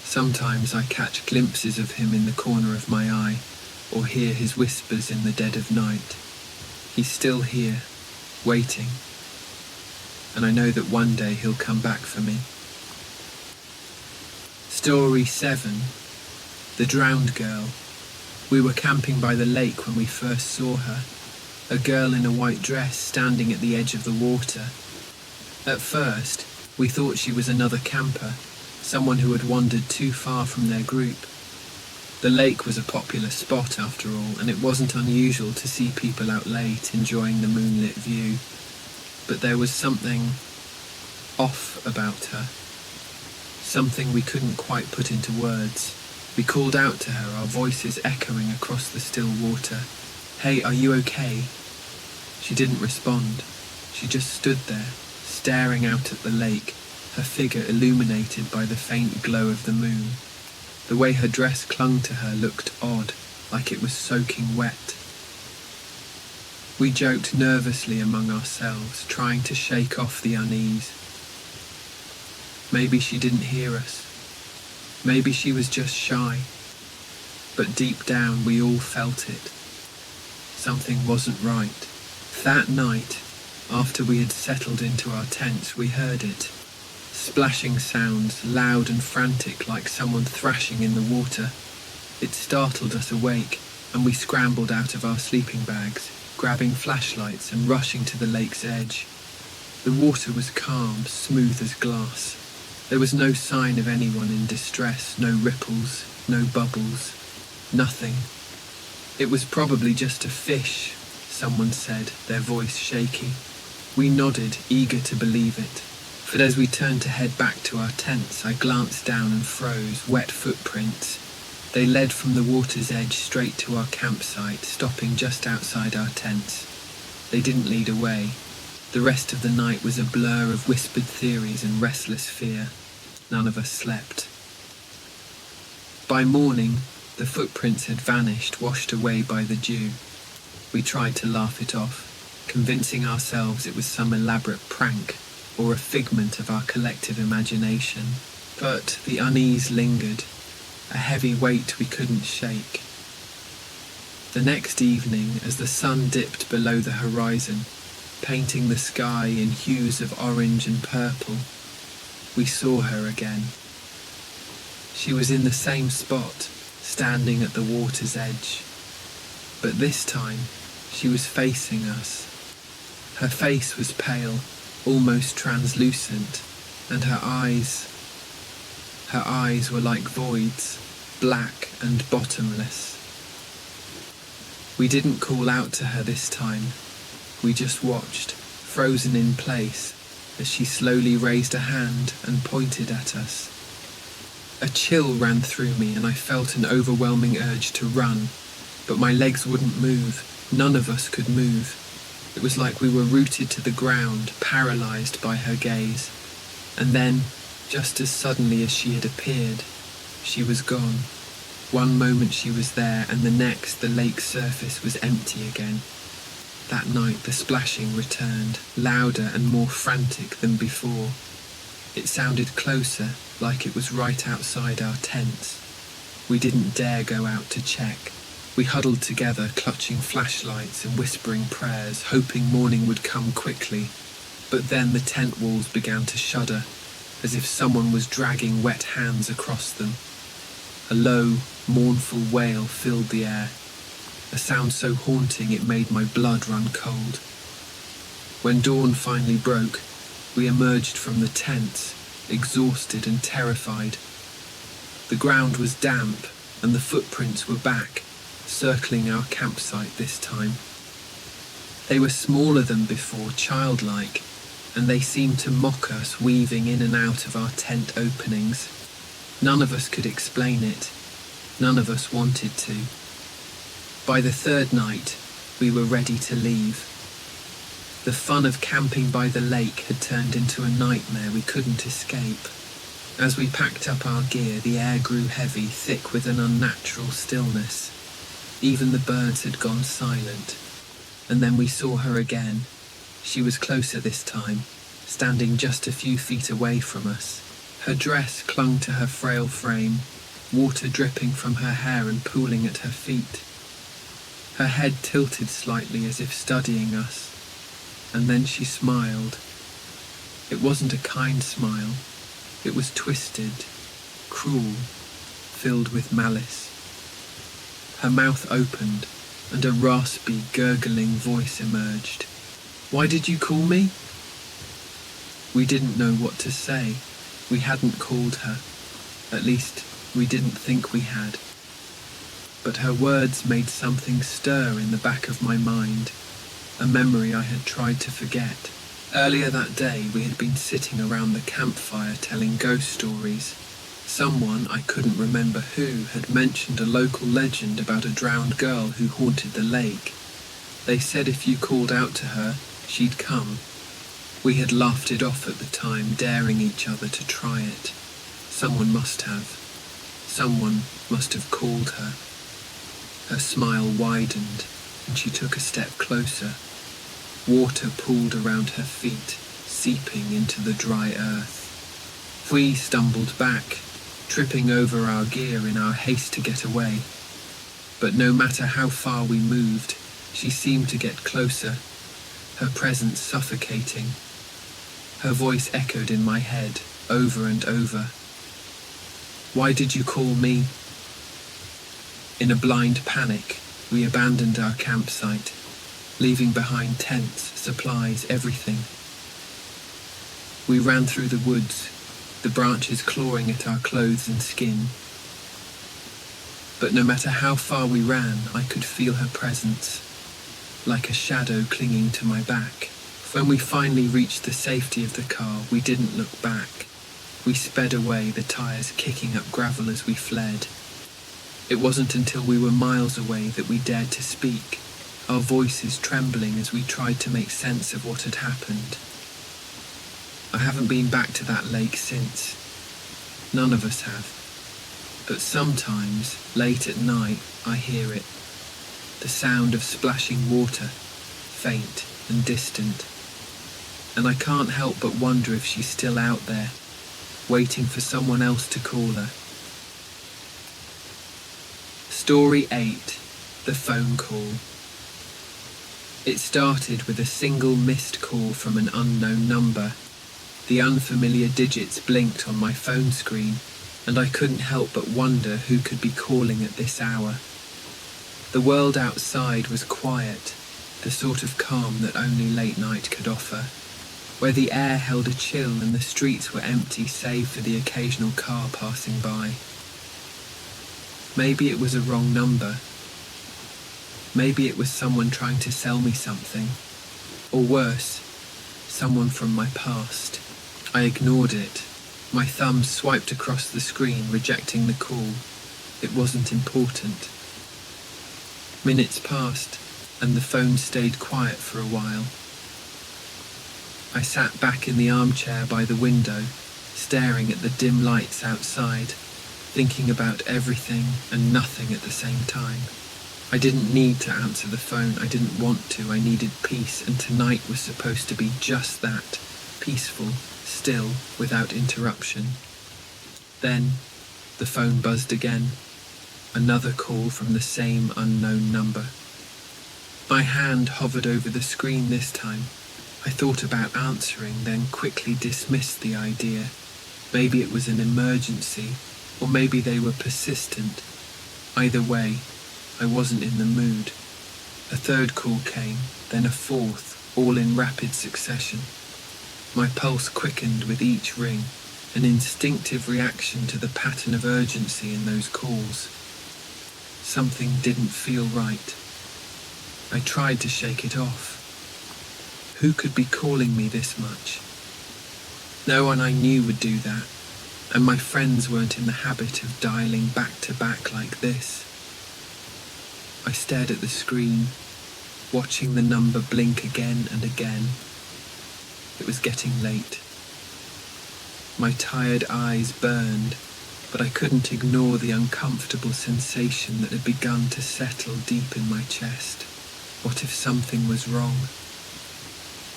Sometimes I catch glimpses of him in the corner of my eye, or hear his whispers in the dead of night. He's still here, waiting, and I know that one day he'll come back for me. Story 7. The Drowned Girl. We were camping by the lake when we first saw her, a girl in a white dress standing at the edge of the water. At first, we thought she was another camper, someone who had wandered too far from their group. The lake was a popular spot after all, and it wasn't unusual to see people out late enjoying the moonlit view. But there was something off about her, something we couldn't quite put into words. We called out to her, our voices echoing across the still water. "Hey, are you okay?" She didn't respond. She just stood there, staring out at the lake, her figure illuminated by the faint glow of the moon. The way her dress clung to her looked odd, like it was soaking wet. We joked nervously among ourselves, trying to shake off the unease. Maybe she didn't hear us. Maybe she was just shy. But deep down we all felt it. Something wasn't right. That night, after we had settled into our tents, we heard it. Splashing sounds, loud and frantic like someone thrashing in the water. It startled us awake, and we scrambled out of our sleeping bags, grabbing flashlights and rushing to the lake's edge. The water was calm, smooth as glass. There was no sign of anyone in distress, no ripples, no bubbles, nothing. It was probably just a fish, someone said, their voice shaky. We nodded, eager to believe it. But as we turned to head back to our tents, I glanced down and froze, wet footprints. They led from the water's edge straight to our campsite, stopping just outside our tents. They didn't lead away. The rest of the night was a blur of whispered theories and restless fear. None of us slept. By morning, the footprints had vanished, washed away by the dew. We tried to laugh it off, convincing ourselves it was some elaborate prank or a figment of our collective imagination. But the unease lingered, a heavy weight we couldn't shake. The next evening, as the sun dipped below the horizon, painting the sky in hues of orange and purple, we saw her again. She was in the same spot, standing at the water's edge. But this time, she was facing us. Her face was pale, almost translucent, and her eyes were like voids, black and bottomless. We didn't call out to her this time. We just watched, frozen in place, as she slowly raised a hand and pointed at us. A chill ran through me and I felt an overwhelming urge to run, but my legs wouldn't move. None of us could move. It was like we were rooted to the ground, paralyzed by her gaze. And then, just as suddenly as she had appeared, she was gone. One moment she was there, and the next the lake's surface was empty again. That night the splashing returned, louder and more frantic than before. It sounded closer, like it was right outside our tents. We didn't dare go out to check. We huddled together, clutching flashlights and whispering prayers, hoping morning would come quickly. But then the tent walls began to shudder, as if someone was dragging wet hands across them. A low, mournful wail filled the air, a sound so haunting it made my blood run cold. When dawn finally broke, we emerged from the tents, exhausted and terrified. The ground was damp, and the footprints were back, circling our campsite this time. They were smaller than before, childlike, and they seemed to mock us, weaving in and out of our tent openings. None of us could explain it. None of us wanted to. By the third night, we were ready to leave. The fun of camping by the lake had turned into a nightmare we couldn't escape. As we packed up our gear, the air grew heavy, thick with an unnatural stillness. Even the birds had gone silent. And then we saw her again. She was closer this time, standing just a few feet away from us. Her dress clung to her frail frame, water dripping from her hair and pooling at her feet. Her head tilted slightly as if studying us, and then she smiled. It wasn't a kind smile. It was twisted, cruel, filled with malice. Her mouth opened, and a raspy, gurgling voice emerged. "Why did you call me?" We didn't know what to say. We hadn't called her. At least, we didn't think we had. But her words made something stir in the back of my mind, a memory I had tried to forget. Earlier that day, we had been sitting around the campfire telling ghost stories. Someone, I couldn't remember who, had mentioned a local legend about a drowned girl who haunted the lake. They said if you called out to her, she'd come. We had laughed it off at the time, daring each other to try it. Someone must have. Someone must have called her. Her smile widened, and she took a step closer. Water pooled around her feet, seeping into the dry earth. We stumbled back, tripping over our gear in our haste to get away. But no matter how far we moved, she seemed to get closer, her presence suffocating. Her voice echoed in my head, over and over. "Why did you call me?" In a blind panic, we abandoned our campsite, leaving behind tents, supplies, everything. We ran through the woods, the branches clawing at our clothes and skin. But no matter how far we ran, I could feel her presence, like a shadow clinging to my back. When we finally reached the safety of the car, we didn't look back. We sped away, the tires kicking up gravel as we fled. It wasn't until we were miles away that we dared to speak, our voices trembling as we tried to make sense of what had happened. I haven't been back to that lake since. None of us have. But sometimes, late at night, I hear it. The sound of splashing water, faint and distant. And I can't help but wonder if she's still out there, waiting for someone else to call her. Story 8. The Phone Call. It started with a single missed call from an unknown number. The unfamiliar digits blinked on my phone screen, and I couldn't help but wonder who could be calling at this hour. The world outside was quiet, the sort of calm that only late night could offer, where the air held a chill and the streets were empty save for the occasional car passing by. Maybe it was a wrong number. Maybe it was someone trying to sell me something. Or worse, someone from my past. I ignored it. My thumb swiped across the screen, rejecting the call. It wasn't important. Minutes passed, and the phone stayed quiet for a while. I sat back in the armchair by the window, staring at the dim lights outside, thinking about everything and nothing at the same time. I didn't need to answer the phone. I didn't want to. I needed peace, and tonight was supposed to be just that, peaceful, still, without interruption. Then, the phone buzzed again. Another call from the same unknown number. My hand hovered over the screen this time. I thought about answering, then quickly dismissed the idea. Maybe it was an emergency, or maybe they were persistent. Either way, I wasn't in the mood. A third call came, then a fourth, all in rapid succession. My pulse quickened with each ring, an instinctive reaction to the pattern of urgency in those calls. Something didn't feel right. I tried to shake it off. Who could be calling me this much? No one I knew would do that, and my friends weren't in the habit of dialing back to back like this. I stared at the screen, watching the number blink again and again. It was getting late. My tired eyes burned, but I couldn't ignore the uncomfortable sensation that had begun to settle deep in my chest. What if something was wrong?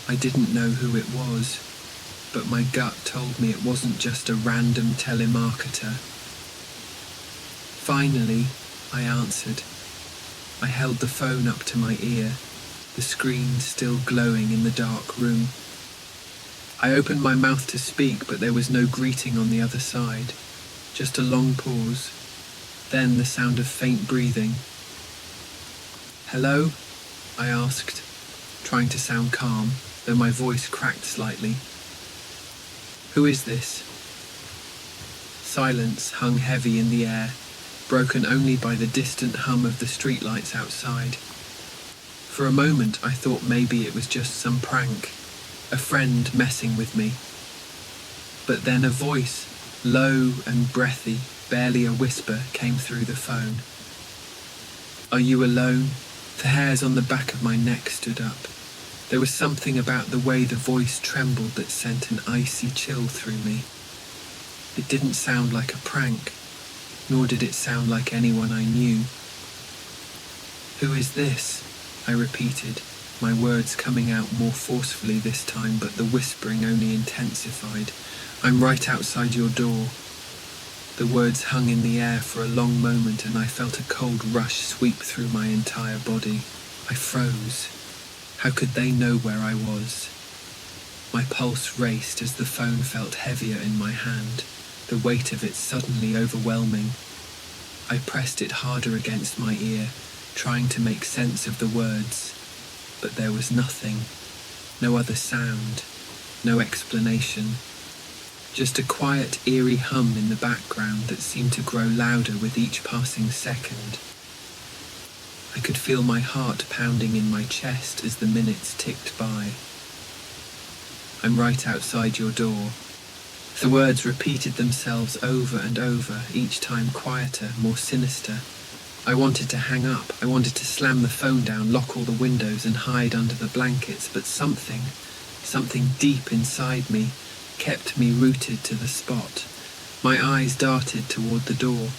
I didn't know who it was, but my gut told me it wasn't just a random telemarketer. Finally, I answered. I held the phone up to my ear, the screen still glowing in the dark room. I opened my mouth to speak, but there was no greeting on the other side, just a long pause, then the sound of faint breathing. "Hello?" I asked, trying to sound calm, though my voice cracked slightly. "Who is this?" Silence hung heavy in the air, broken only by the distant hum of the streetlights outside. For a moment I thought maybe it was just some prank, a friend messing with me. But then a voice, low and breathy, barely a whisper, came through the phone. "Are you alone?" The hairs on the back of my neck stood up. There was something about the way the voice trembled that sent an icy chill through me. It didn't sound like a prank, nor did it sound like anyone I knew. "Who is this?" I repeated, my words coming out more forcefully this time, but the whispering only intensified. "I'm right outside your door." The words hung in the air for a long moment, and I felt a cold rush sweep through my entire body. I froze. How could they know where I was? My pulse raced as the phone felt heavier in my hand, the weight of it suddenly overwhelming. I pressed it harder against my ear, trying to make sense of the words, but there was nothing, no other sound, no explanation. Just a quiet, eerie hum in the background that seemed to grow louder with each passing second. I could feel my heart pounding in my chest as the minutes ticked by. "I'm right outside your door." The words repeated themselves over and over, each time quieter, more sinister. I wanted to hang up. I wanted to slam the phone down, lock all the windows, and hide under the blankets, but something deep inside me kept me rooted to the spot. My eyes darted toward the door.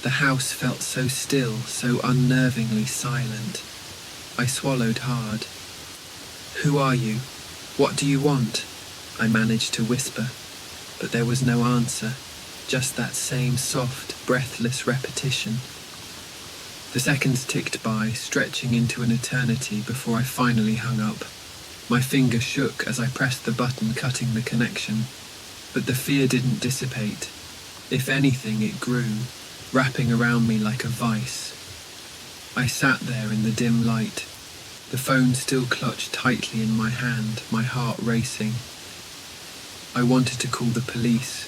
The house felt so still, so unnervingly silent. I swallowed hard. "Who are you? What do you want?" I managed to whisper, but there was no answer, just that same soft, breathless repetition. The seconds ticked by, stretching into an eternity before I finally hung up. My finger shook as I pressed the button cutting the connection, but the fear didn't dissipate. If anything, it grew, wrapping around me like a vice. I sat there in the dim light, the phone still clutched tightly in my hand, my heart racing. I wanted to call the police.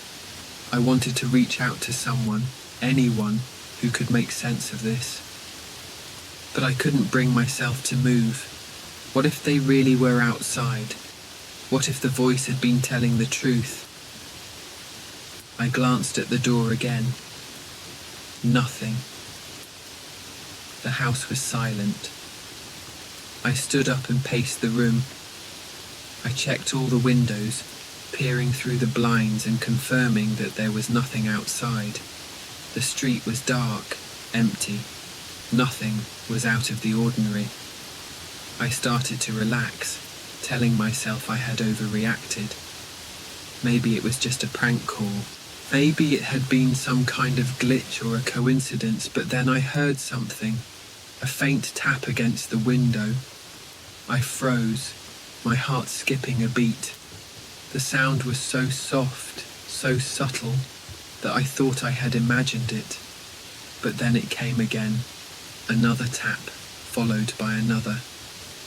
I wanted to reach out to someone, anyone, who could make sense of this. But I couldn't bring myself to move. What if they really were outside? What if the voice had been telling the truth? I glanced at the door again. Nothing. The house was silent. I stood up and paced the room. I checked all the windows, peering through the blinds and confirming that there was nothing outside. The street was dark, empty. Nothing was out of the ordinary. I started to relax, telling myself I had overreacted. Maybe it was just a prank call. Maybe it had been some kind of glitch or a coincidence, but then I heard something, a faint tap against the window. I froze, my heart skipping a beat. The sound was so soft, so subtle, that I thought I had imagined it. But then it came again, another tap, followed by another,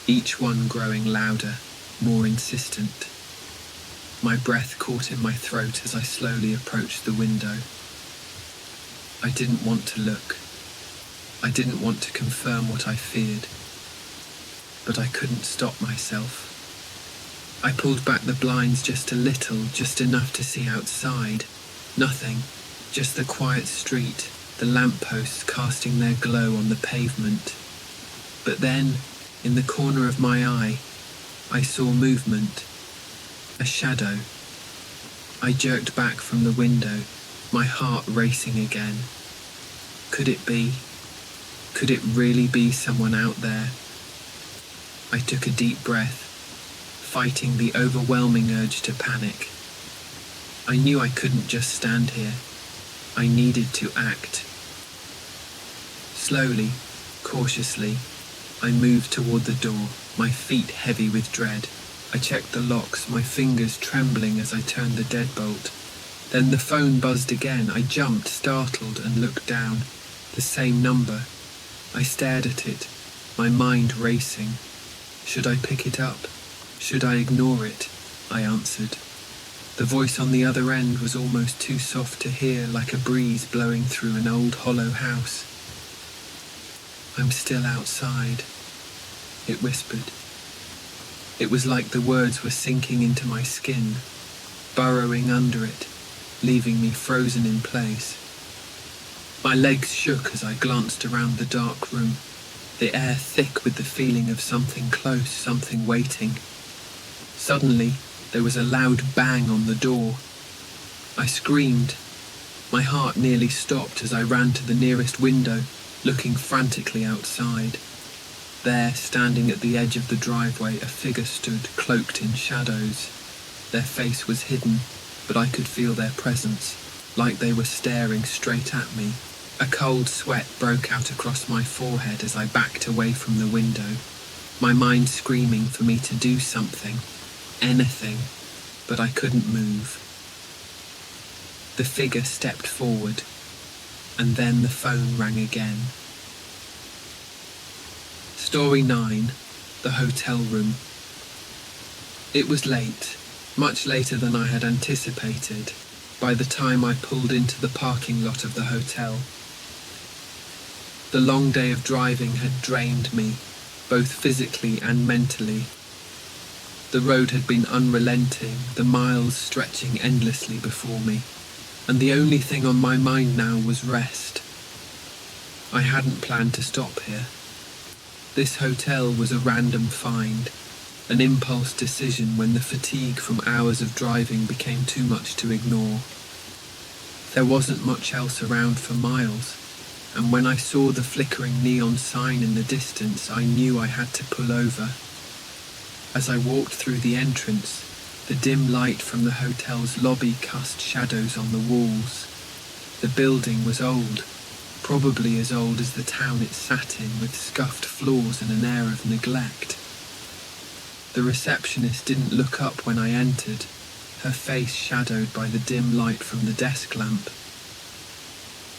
each one growing louder, more insistent. My breath caught in my throat as I slowly approached the window. I didn't want to look. I didn't want to confirm what I feared, but I couldn't stop myself. I pulled back the blinds just a little, just enough to see outside. Nothing, just the quiet street, the lampposts casting their glow on the pavement. But then, in the corner of my eye, I saw movement. A shadow. I jerked back from the window, my heart racing again. Could it be? Could it really be someone out there? I took a deep breath, fighting the overwhelming urge to panic. I knew I couldn't just stand here. I needed to act. Slowly, cautiously, I moved toward the door, my feet heavy with dread. I checked the locks, my fingers trembling as I turned the deadbolt. Then the phone buzzed again. I jumped, startled, and looked down. The same number. I stared at it, my mind racing. Should I pick it up? Should I ignore it? I answered. The voice on the other end was almost too soft to hear, like a breeze blowing through an old hollow house. I'm still outside, it whispered. It was like the words were sinking into my skin, burrowing under it, leaving me frozen in place. My legs shook as I glanced around the dark room, the air thick with the feeling of something close, something waiting. Suddenly, there was a loud bang on the door. I screamed. My heart nearly stopped as I ran to the nearest window, looking frantically outside. There, standing at the edge of the driveway, a figure stood, cloaked in shadows. Their face was hidden, but I could feel their presence, like they were staring straight at me. A cold sweat broke out across my forehead as I backed away from the window, my mind screaming for me to do something, anything, but I couldn't move. The figure stepped forward, and then the phone rang again. Story 9, the hotel room. It was late, much later than I had anticipated, by the time I pulled into the parking lot of the hotel. The long day of driving had drained me, both physically and mentally. The road had been unrelenting, the miles stretching endlessly before me, and the only thing on my mind now was rest. I hadn't planned to stop here. This hotel was a random find, an impulse decision when the fatigue from hours of driving became too much to ignore. There wasn't much else around for miles, and when I saw the flickering neon sign in the distance, I knew I had to pull over. As I walked through the entrance, the dim light from the hotel's lobby cast shadows on the walls. The building was old, probably as old as the town it sat in, with scuffed floors and an air of neglect. The receptionist didn't look up when I entered, her face shadowed by the dim light from the desk lamp.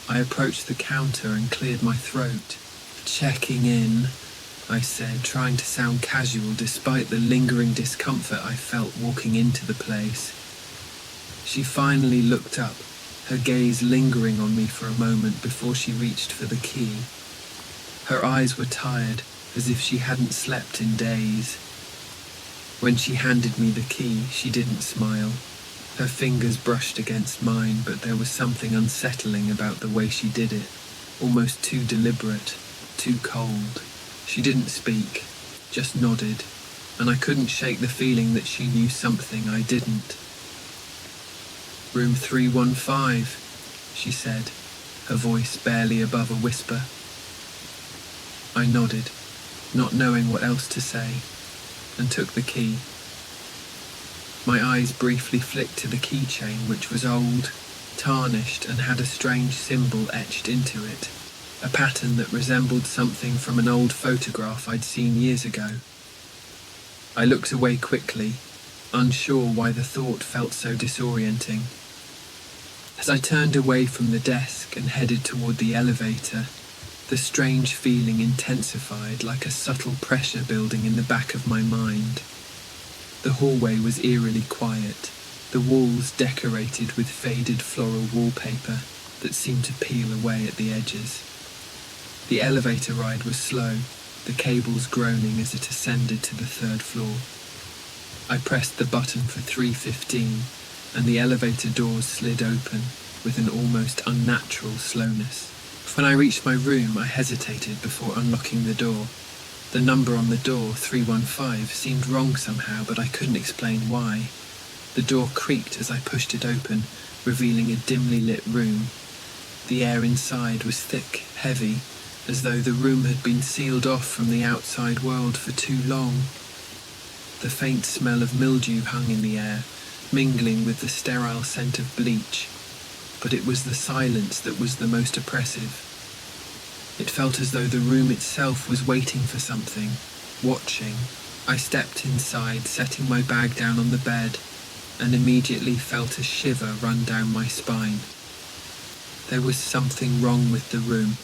I approached the counter and cleared my throat. "Checking in," I said, trying to sound casual despite the lingering discomfort I felt walking into the place. She finally looked up, her gaze lingering on me for a moment before she reached for the key. Her eyes were tired, as if she hadn't slept in days. When she handed me the key, she didn't smile. Her fingers brushed against mine, but there was something unsettling about the way she did it, almost too deliberate, too cold. She didn't speak, just nodded, and I couldn't shake the feeling that she knew something I didn't. "Room 315, she said, her voice barely above a whisper. I nodded, not knowing what else to say, and took the key. My eyes briefly flicked to the keychain, which was old, tarnished, and had a strange symbol etched into it, a pattern that resembled something from an old photograph I'd seen years ago. I looked away quickly, unsure why the thought felt so disorienting. As I turned away from the desk and headed toward the elevator, the strange feeling intensified, like a subtle pressure building in the back of my mind. The hallway was eerily quiet, the walls decorated with faded floral wallpaper that seemed to peel away at the edges. The elevator ride was slow, the cables groaning as it ascended to the third floor. I pressed the button for 3:15, and the elevator doors slid open with an almost unnatural slowness. When I reached my room, I hesitated before unlocking the door. The number on the door, 315, seemed wrong somehow, but I couldn't explain why. The door creaked as I pushed it open, revealing a dimly lit room. The air inside was thick, heavy, as though the room had been sealed off from the outside world for too long. The faint smell of mildew hung in the air, mingling with the sterile scent of bleach, but it was the silence that was the most oppressive. It felt as though the room itself was waiting for something, watching. I stepped inside, setting my bag down on the bed, and immediately felt a shiver run down my spine. There was something wrong with the room.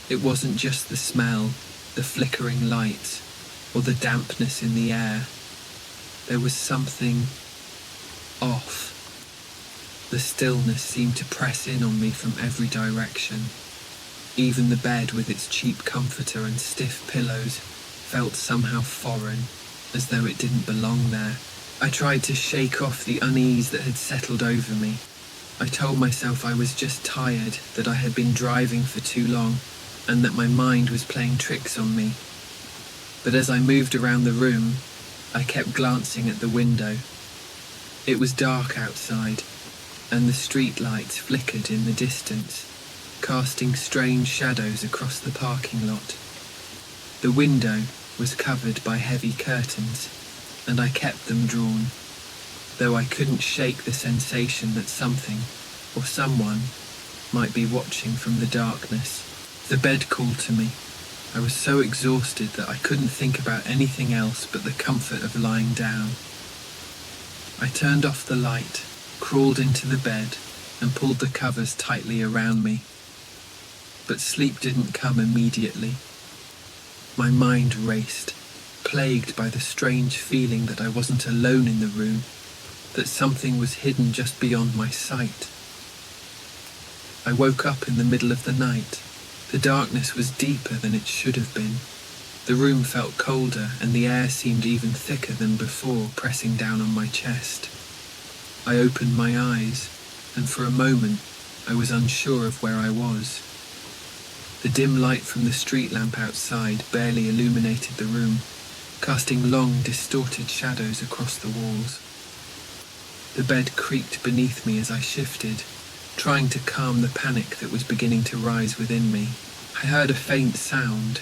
It wasn't just the smell, the flickering lights, or the dampness in the air. There was something off. The stillness seemed to press in on me from every direction. Even the bed with its cheap comforter and stiff pillows felt somehow foreign, as though it didn't belong there. I tried to shake off the unease that had settled over me. I told myself I was just tired, that I had been driving for too long, and that my mind was playing tricks on me. But as I moved around the room, I kept glancing at the window. It was dark outside, and the street lights flickered in the distance, casting strange shadows across the parking lot. The window was covered by heavy curtains, and I kept them drawn, though I couldn't shake the sensation that something, or someone, might be watching from the darkness. The bed called to me. I was so exhausted that I couldn't think about anything else but the comfort of lying down. I turned off the light, crawled into the bed, and pulled the covers tightly around me. But sleep didn't come immediately. My mind raced, plagued by the strange feeling that I wasn't alone in the room, that something was hidden just beyond my sight. I woke up in the middle of the night. The darkness was deeper than it should have been. The room felt colder, and the air seemed even thicker than before, pressing down on my chest. I opened my eyes, and for a moment I was unsure of where I was. The dim light from the street lamp outside barely illuminated the room, casting long, distorted shadows across the walls. The bed creaked beneath me as I shifted, trying to calm the panic that was beginning to rise within me. I heard a faint sound,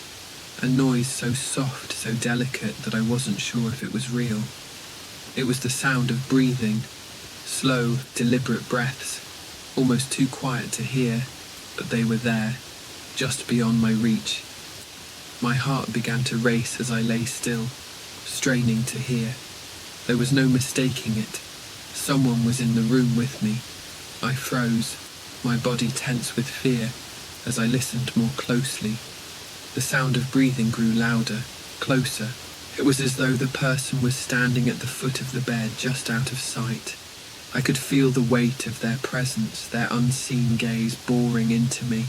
a noise so soft, so delicate that I wasn't sure if it was real. It was the sound of breathing, slow, deliberate breaths, almost too quiet to hear, but they were there, just beyond my reach. My heart began to race as I lay still, straining to hear. There was no mistaking it. Someone was in the room with me. I froze, my body tense with fear, as I listened more closely. The sound of breathing grew louder, closer. It was as though the person was standing at the foot of the bed, just out of sight. I could feel the weight of their presence, their unseen gaze boring into me.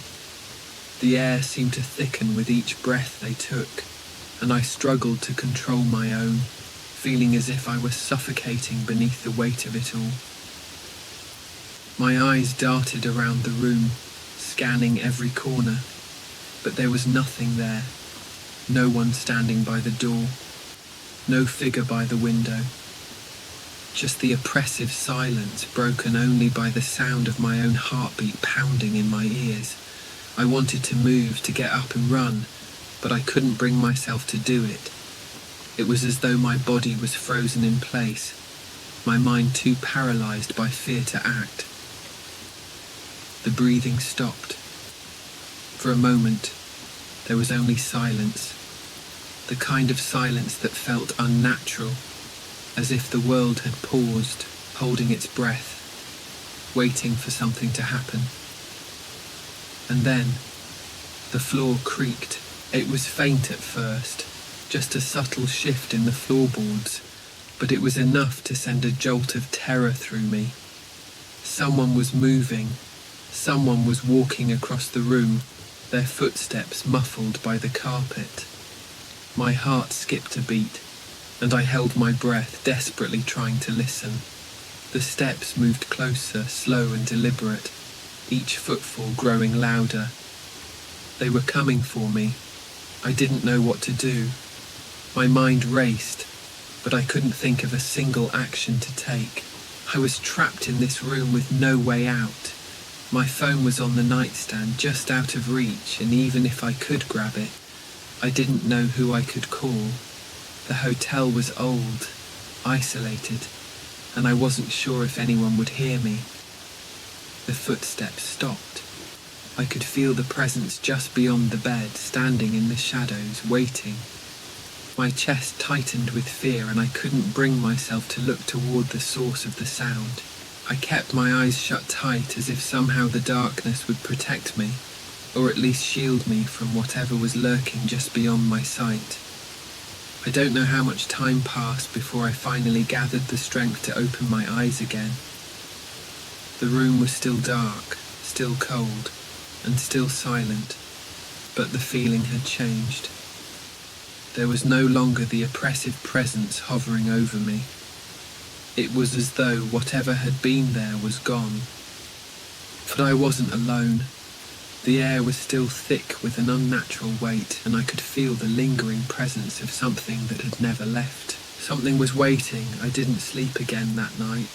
The air seemed to thicken with each breath they took, and I struggled to control my own, feeling as if I were suffocating beneath the weight of it all. My eyes darted around the room, scanning every corner, but there was nothing there. No one standing by the door, no figure by the window. Just the oppressive silence, broken only by the sound of my own heartbeat pounding in my ears. I wanted to move, to get up and run, but I couldn't bring myself to do it. It was as though my body was frozen in place, my mind too paralyzed by fear to act. The breathing stopped. For a moment, there was only silence, the kind of silence that felt unnatural, as if the world had paused, holding its breath, waiting for something to happen. And then, the floor creaked. It was faint at first, just a subtle shift in the floorboards, but it was enough to send a jolt of terror through me. Someone was moving. Someone was walking across the room, their footsteps muffled by the carpet. My heart skipped a beat, and I held my breath, desperately trying to listen. The steps moved closer, slow and deliberate, each footfall growing louder. They were coming for me. I didn't know what to do. My mind raced, but I couldn't think of a single action to take. I was trapped in this room with no way out. My phone was on the nightstand, just out of reach, and even if I could grab it, I didn't know who I could call. The hotel was old, isolated, and I wasn't sure if anyone would hear me. The footsteps stopped. I could feel the presence just beyond the bed, standing in the shadows, waiting. My chest tightened with fear, and I couldn't bring myself to look toward the source of the sound. I kept my eyes shut tight, as if somehow the darkness would protect me, or at least shield me from whatever was lurking just beyond my sight. I don't know how much time passed before I finally gathered the strength to open my eyes again. The room was still dark, still cold, and still silent, but the feeling had changed. There was no longer the oppressive presence hovering over me. It was as though whatever had been there was gone. But I wasn't alone. The air was still thick with an unnatural weight, and I could feel the lingering presence of something that had never left. Something was waiting. I didn't sleep again that night.